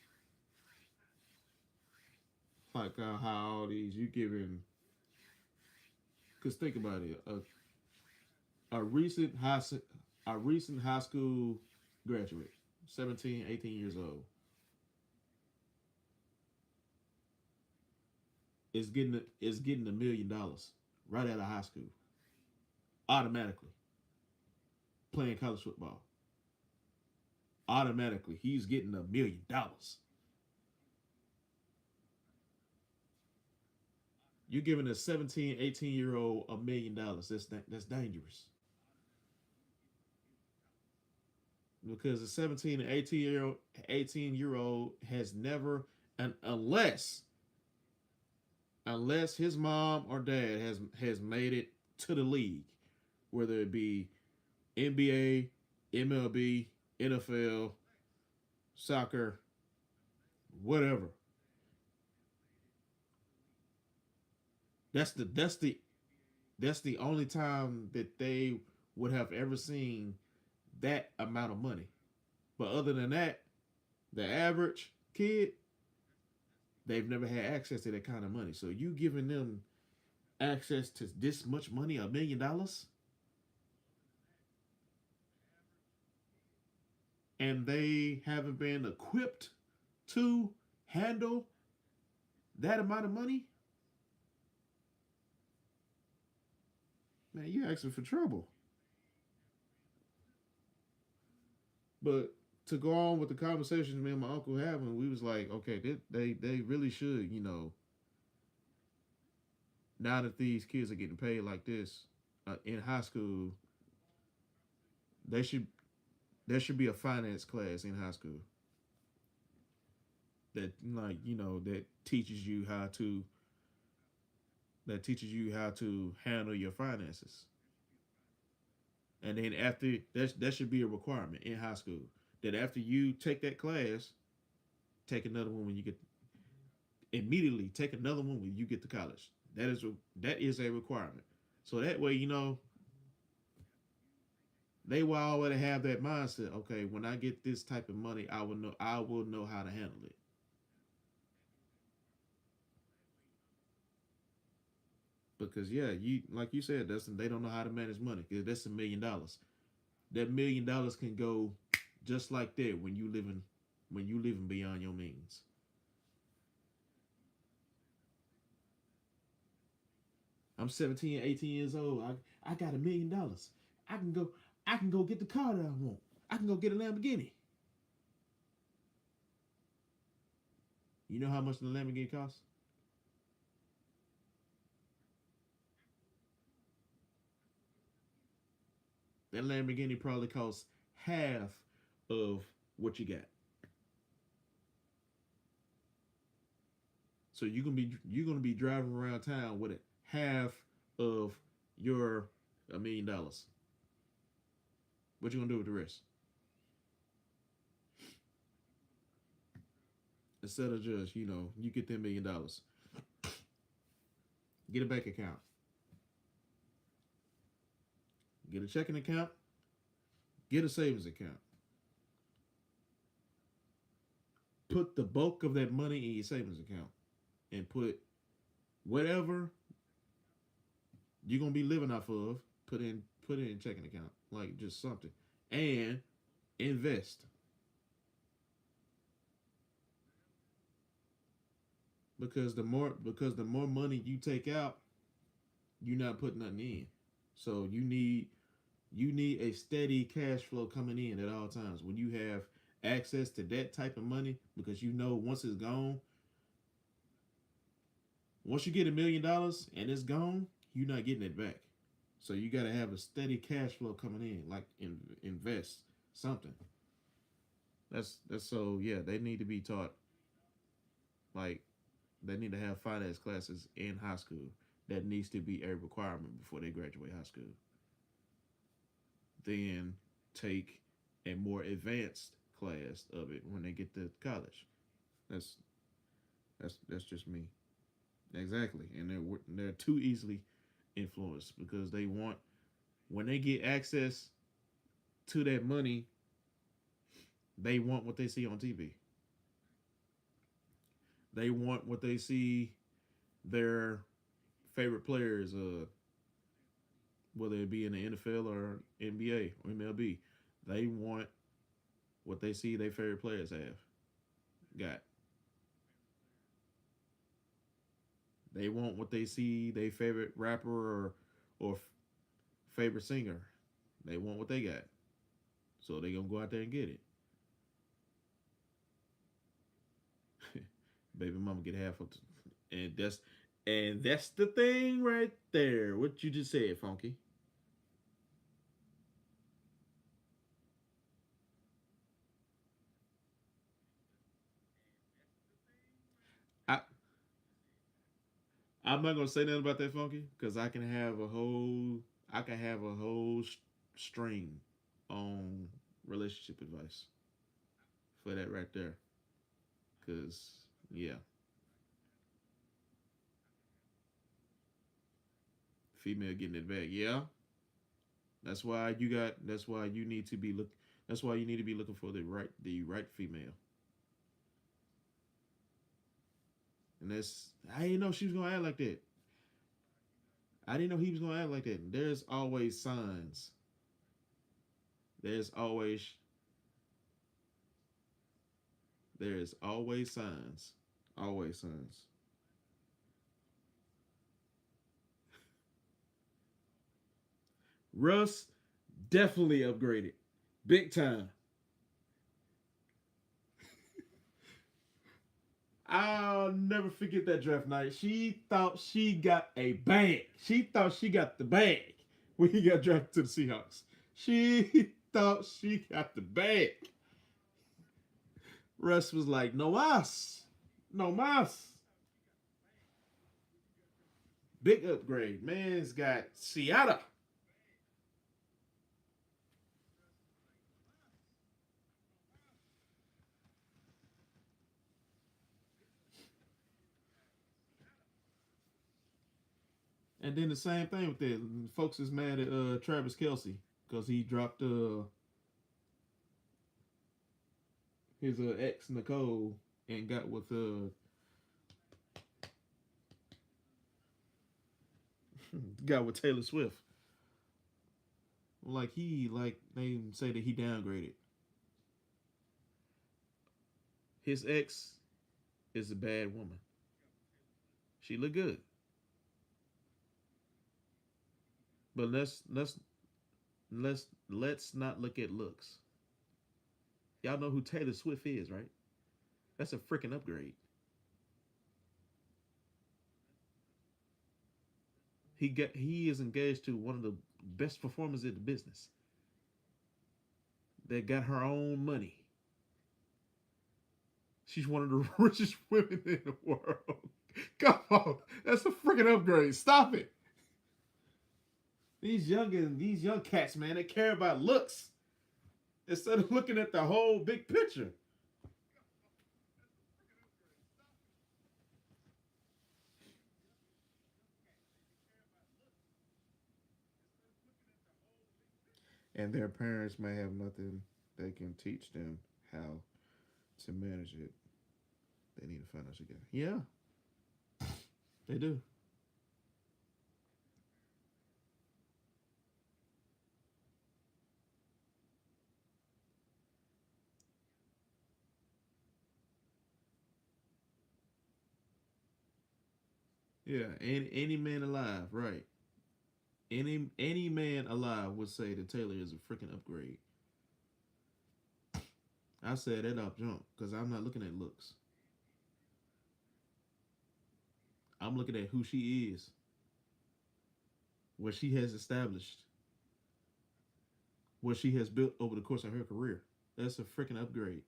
Like how all these you giving, cause think about it. A recent a recent high school graduate, 17, 18 years old, is getting $1 million right out of high school automatically, playing college football. Automatically he's getting $1 million. You're giving a 17, 18-year old $1 million. That's dangerous. Because a 17 and 18-year old has never, and unless his mom or dad has made it to the league, whether it be NBA, MLB, NFL, soccer, whatever. That's the only time that they would have ever seen that amount of money. But other than that, the average kid, they've never had access to that kind of money. So you giving them access to this much money, $1 million, and they haven't been equipped to handle that amount of money, man, you're asking for trouble. But to go on with the conversations me and my uncle having, we was like, okay, they really should, now that these kids are getting paid like this in high school, they should there should be a finance class in high school that that teaches you how to handle your finances. And then after that should be a requirement in high school that after you take that class, take another one when you get immediately take another one when you get to college. That is a requirement. So that way, they will already have that mindset. Okay, when I get this type of money, I will know how to handle it. Because yeah, you like you said, Dustin, they don't know how to manage money because that's $1 million. That $1 million can go just like that when you living beyond your means. I'm 17, 18 years old. I got $1 million. I can go I can go get the car that I want. I can go get a Lamborghini. You know how much the Lamborghini costs? That Lamborghini probably costs half of what you got. So you're gonna be driving around town with it half of your $1 million. What you gonna do with the rest? Instead of just you get that $1 million, get a bank account, get a checking account, get a savings account, put the bulk of that money in your savings account, and put whatever you're gonna be living off of, put it in checking account, like just something, and invest. Because the more money you take out, you're not putting nothing in. So you need a steady cash flow coming in at all times. When you have access to that type of money, because once it's gone, once you get $1 million and it's gone, you're not getting it back. So you got to have a steady cash flow coming in, like invest something. That's so yeah. They need to be taught, like they need to have finance classes in high school. That needs to be a requirement before they graduate high school. Then take a more advanced class of it when they get to college. That's That's just me. Exactly, and they're too easily influenced because they want when they get access to that money, they want what they see on TV. They want what they see their favorite players, whether it be in the NFL or NBA or MLB. They want what they see their favorite players have got. They want what they see their favorite rapper or favorite singer. They want what they got, so they gonna go out there and get it. Baby mama get half of, and that's the thing right there. What you just said, Funky. I I'm not gonna say nothing about that, Funky, because I can have a whole string on relationship advice for that right there. Cause yeah, female getting it back. Yeah, That's why you need to be look. That's why you need to be looking for the right female. And that's I didn't know she was gonna act like that. I didn't know he was gonna act like that. There's always signs. There's always there's always signs. Always signs. Russ definitely upgraded. Big time. I'll never forget that draft night. She thought she got a bag. She thought she got the bag when he got drafted to the Seahawks. She thought she got the bag. Russ was like, no mas. No mas. Big upgrade. Man's got Seattle. And then the same thing with that. Folks is mad at Travis Kelsey because he dropped his ex Nicole and got with got with Taylor Swift. Like they say that he downgraded. His ex is a bad woman. She look good, but let's not look at looks. Y'all know who Taylor Swift is, right? That's a freaking upgrade. He is engaged to one of the best performers in the business that got her own money. She's one of the richest women in the world. Come on, that's a freaking upgrade. Stop it. These young cats, man, they care about looks instead of looking at the whole big picture. And their parents may have nothing they can teach them how to manage it. They need to find us again. Yeah, they do. Yeah, any man alive, right? Any man alive would say that Taylor is a freaking upgrade. I said that up jump because I'm not looking at looks. I'm looking at who she is, what she has established, what she has built over the course of her career. That's a freaking upgrade.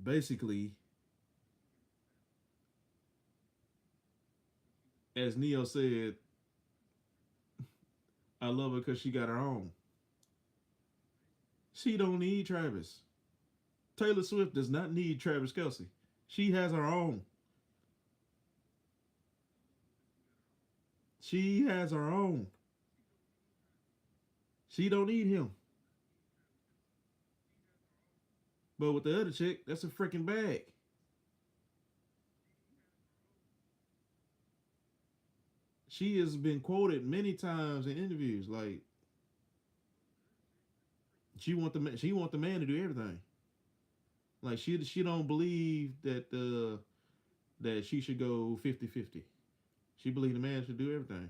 Basically, as Neo said, I love her because she got her own. She don't need Travis. Taylor Swift does not need Travis Kelsey. She has her own. She has her own. She don't need him. But with the other chick, that's a freaking bag. She has been quoted many times in interviews. Like she want the man to do everything. Like she don't believe that she should go 50-50. She believe the man should do everything.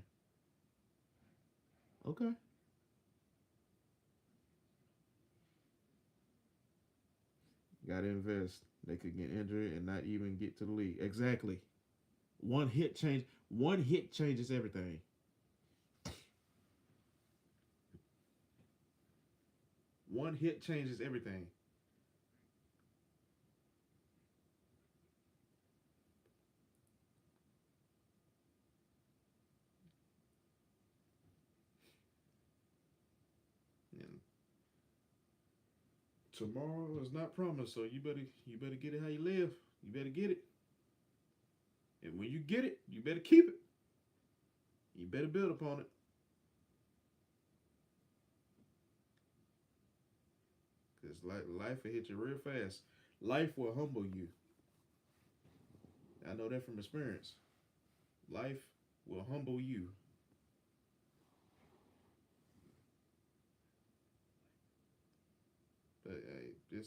Okay. Gotta invest. They could get injured and not even get to the league. Exactly. One hit changes everything. One hit changes everything. And tomorrow is not promised, so you better get it how you live. You better get it. And when you get it, you better keep it. You better build upon it. Because life will hit you real fast. Life will humble you. I know that from experience. Life will humble you. But this,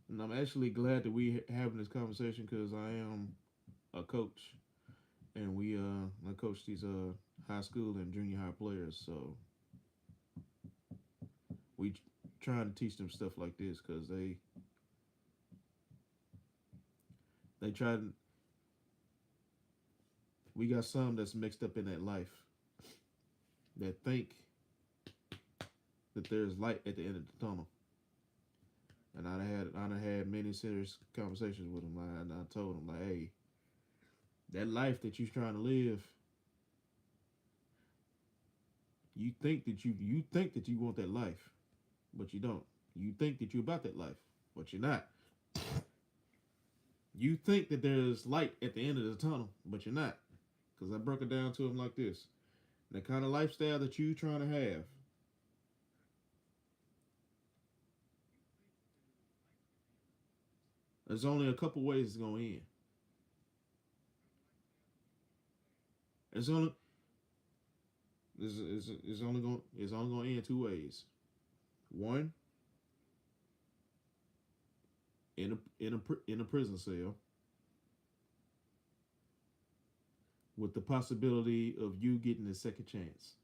and I'm actually glad that we having this conversation because I am a coach, and I coach these high school and junior high players. So we trying to teach them stuff like this because they try to. We got some that's mixed up in that life that think that there's light at the end of the tunnel. And I had many serious conversations with him. And I told him like, hey, that life that you're trying to live, you think that you want that life, but you don't. You think that you're about that life, but you're not. You think that there's light at the end of the tunnel, but you're not. Because I broke it down to him like this: the kind of lifestyle that you are trying to have, there's only a couple ways it's gonna end. It's only it's only gonna end two ways. One, in a prison cell, with the possibility of you getting a second chance.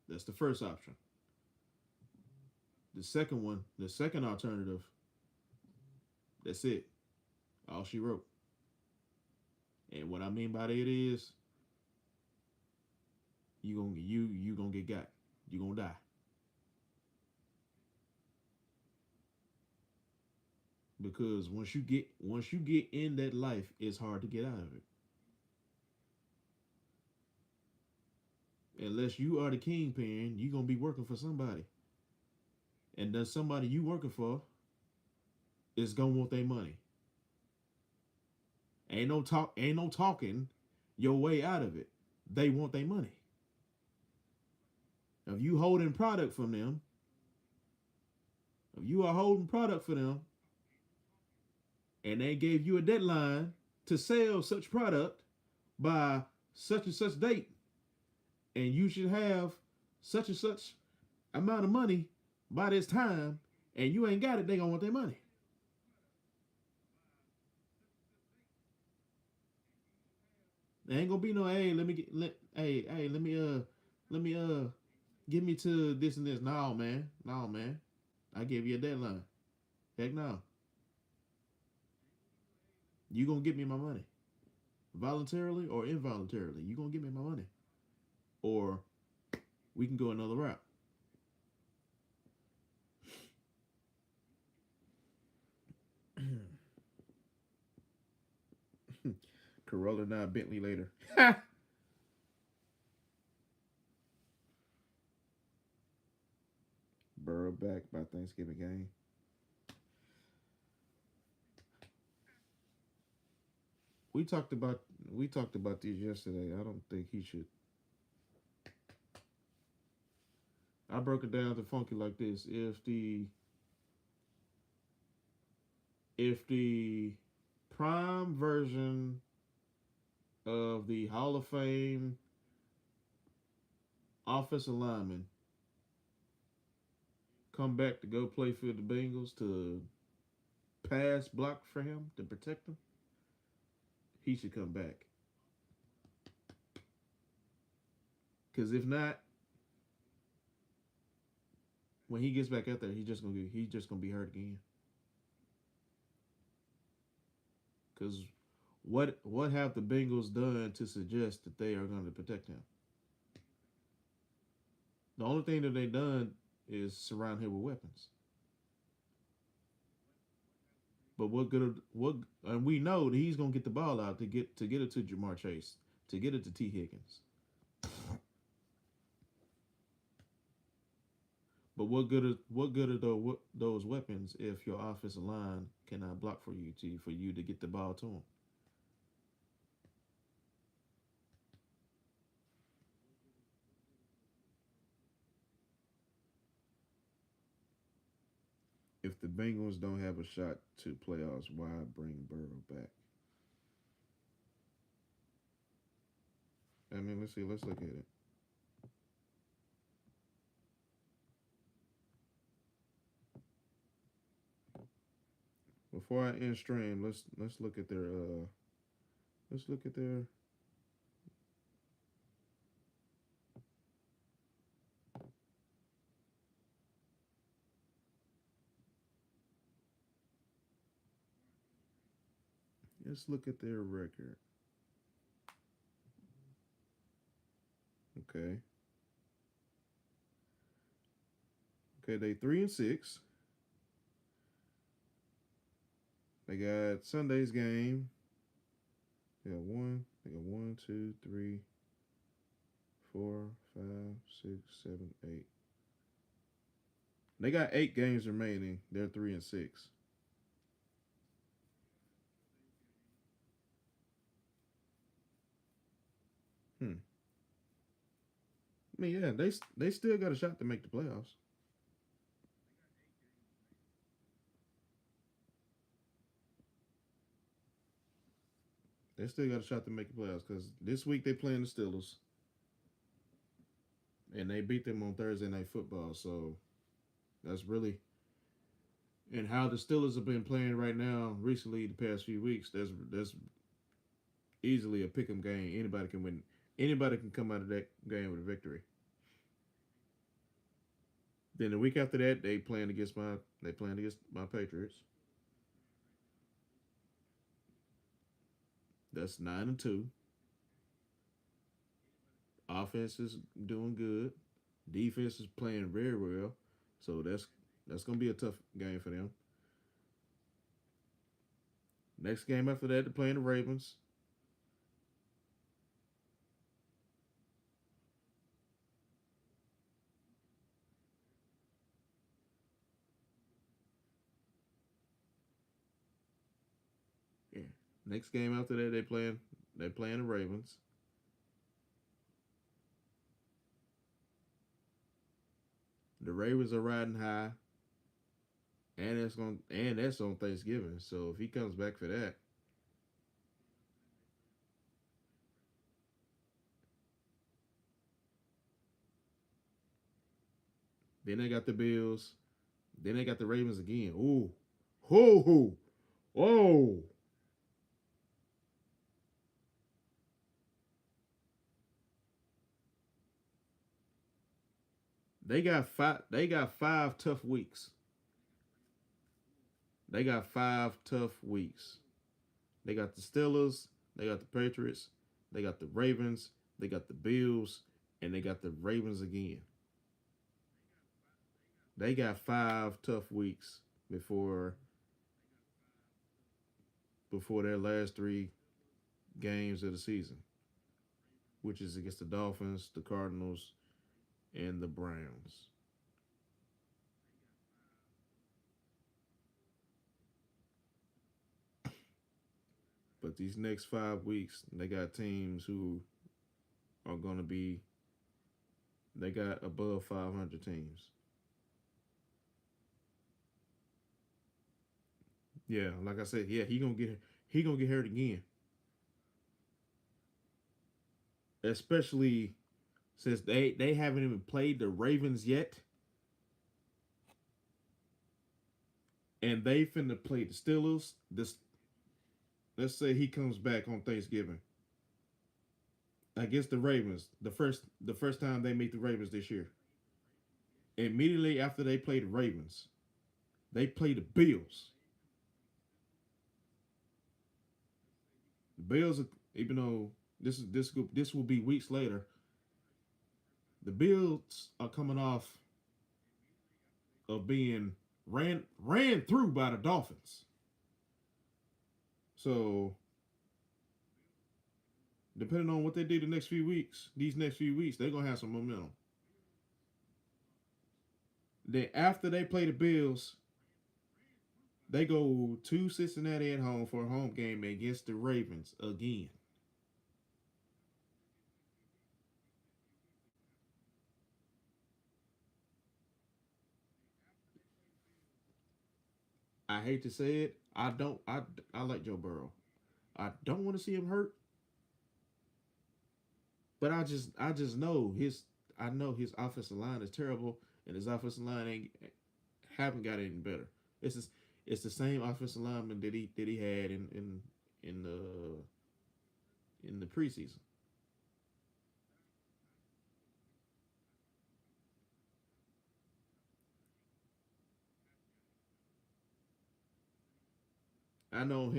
That's the first option. The second alternative, that's it. All she wrote. And what I mean by that is you gonna get got. You gonna die. Because once you get in that life, it's hard to get out of it. Unless you are the kingpin, you gonna be working for somebody. And then somebody you working for is gonna want their money. Ain't no talking your way out of it. They want their money. If you holding product from them, if you are holding product for them, and they gave you a deadline to sell such product by such and such date, and you should have such and such amount of money by this time, and you ain't got it, they gonna want their money. There ain't gonna be no hey, let me get me to this and this. No man, no man. I gave you a deadline. Heck no. You gonna get me my money. Voluntarily or involuntarily. You gonna get me my money. Or we can go another route. Corolla, not Bentley later. back by Thanksgiving game. We talked about we talked about these yesterday. I don't think he should. I broke it down to funky like this. If the prime version of the Hall of Fame offensive lineman come back to go play for the Bengals to pass block for him to protect him, he should come back. Because if not, when he gets back out there, he's just gonna be hurt again. Because what have the Bengals done to suggest that they are going to protect him? The only thing that they done is surround him with weapons. But what good? What and we know that he's gonna get the ball out to get it to Jamar Chase, to get it to T Higgins. But what good are those weapons if your offensive line cannot block for you to get the ball to him? If the Bengals don't have a shot to playoffs, why bring Burrow back? I mean, let's see. Let's look at it. Before I end stream, let's look at their let's look at their let's look at their record. Okay, okay, they 3-6. They got Sunday's game. They got one, two, three, 4, 5, 6, 7, 8. They got 8 games remaining. They're 3-6. Hmm. I mean, yeah, they still got a shot to make the playoffs. They still got a shot to make the playoffs because this week they playing the Steelers and they beat them on Thursday Night Football. So that's really and how the Steelers have been playing right now recently the past few weeks. That's easily a pick'em game. Anybody can win. Anybody can come out of that game with a victory. Then the week after that, they playing against my Patriots. That's 9-2. Offense is doing good. Defense is playing very well. So that's gonna be a tough game for them. Next game after that, they're playing the Ravens. Yeah. Next game after that, they playing the Ravens. The Ravens are riding high, and that's on Thanksgiving. So if he comes back for that, then they got the Bills. Then they got the Ravens again. Ooh, ho ho, whoa! They got five tough weeks. They got 5 tough weeks. They got the Steelers. They got the Patriots. They got the Ravens. They got the Bills, and they got the Ravens again. They got 5 tough weeks before before their last 3 games of the season, which is against the Dolphins, the Cardinals, and the Browns. But these next 5 weeks, they got teams who are gonna be. They got above 500 teams. Yeah, like I said, yeah, he gonna get hurt again, especially since they haven't even played the Ravens yet, and they finna play the Steelers. This let's say he comes back on Thanksgiving against the Ravens, the first time they meet the Ravens this year. Immediately after they play the Ravens, they play the Bills. The Bills, even though this will be weeks later, the Bills are coming off of being ran through by the Dolphins. So depending on what they do these next few weeks, they're gonna have some momentum. Then after they play the Bills, they go to Cincinnati at home for a home game against the Ravens again. I hate to say it, I don't. I like Joe Burrow. I don't want to see him hurt, but I just know his. I know his offensive line is terrible, and his offensive line ain't haven't got any better. It's just, it's the same offensive lineman that he had in the preseason. I know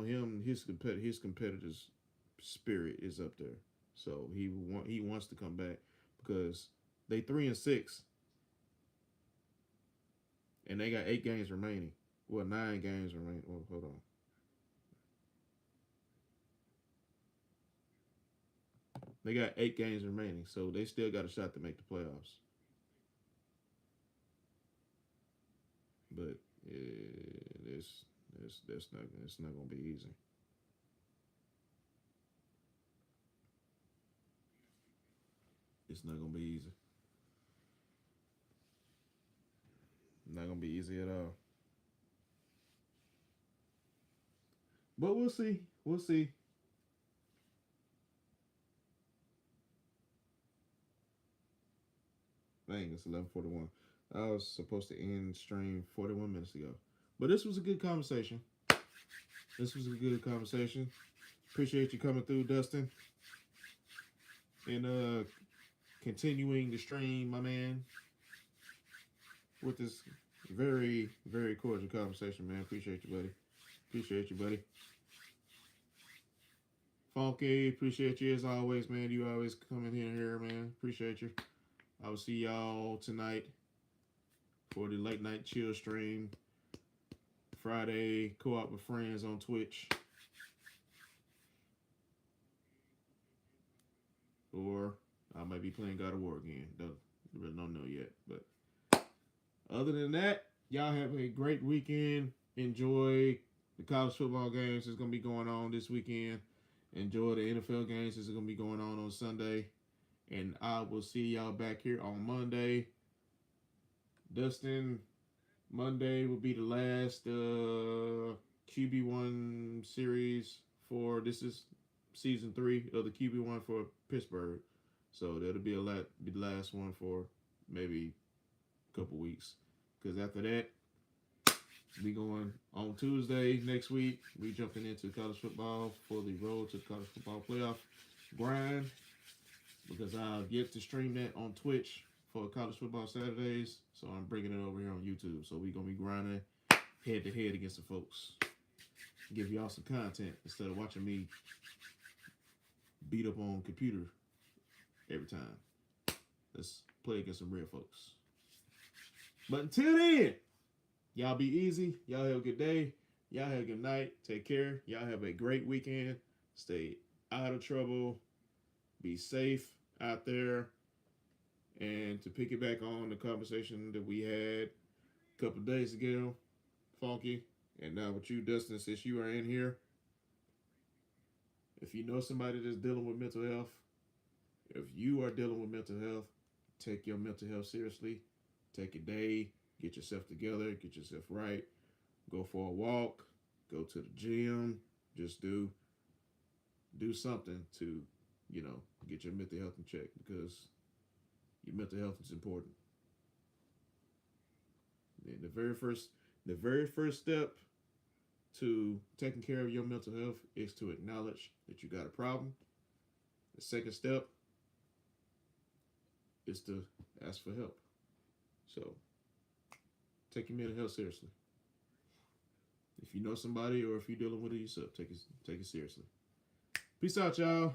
him. His competitor's spirit is up there. So he wants to come back because they 3-6 and they got 8 games remaining. Well, 9 games remaining. Well, hold on. They got 8 games remaining, so they still got a shot to make the playoffs. But it's not gonna be easy. It's not gonna be easy. Not gonna be easy at all. But we'll see. We'll see. Dang, it's 11:41. I was supposed to end stream 41 minutes ago. But this was a good conversation. This was a good conversation. Appreciate you coming through, Dustin, and continuing the stream, my man, with this very, very cordial conversation, man. Appreciate you, buddy. Appreciate you, buddy. Funky, appreciate you as always, man. You always come in here, man. Appreciate you. I will see y'all tonight for the late night chill stream. Friday co-op with friends on Twitch. Or I might be playing God of War again. Don't know yet. But other than that, y'all have a great weekend. Enjoy the college football games that's gonna be going on this weekend. Enjoy the NFL games that's gonna be going on Sunday. And I will see y'all back here on Monday. Dustin, Monday will be the last QB1 series for this is season 3 of the QB1 for Pittsburgh. So that'll be the last one for maybe a couple weeks. Because after that, we going on Tuesday next week. We jumping into college football for the road to the college football playoff grind. Because I've yet to stream that on Twitch for college football Saturdays. So I'm bringing it over here on YouTube. So we're going to be grinding head to head against the folks. Give y'all some content instead of watching me beat up on computer every time. Let's play against some real folks. But until then, y'all be easy. Y'all have a good day. Y'all have a good night. Take care. Y'all have a great weekend. Stay out of trouble. Be safe out there. And to pick it back on the conversation that we had a couple of days ago, Funky, and now with you, Dustin, since you are in here, If you know somebody that's dealing with mental health, if you are dealing with mental health, take your mental health seriously. Take a day, get yourself together, get yourself right, go for a walk, go to the gym, just do something to, get your mental health in check because your mental health is important. And the very first step to taking care of your mental health is to acknowledge that you got a problem. The second step is to ask for help. So take your mental health seriously. If you know somebody or if you're dealing with it yourself, take it seriously. Peace out, y'all.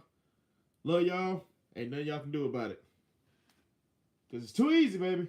Love y'all. Ain't nothing y'all can do about it. Because it's too easy, baby.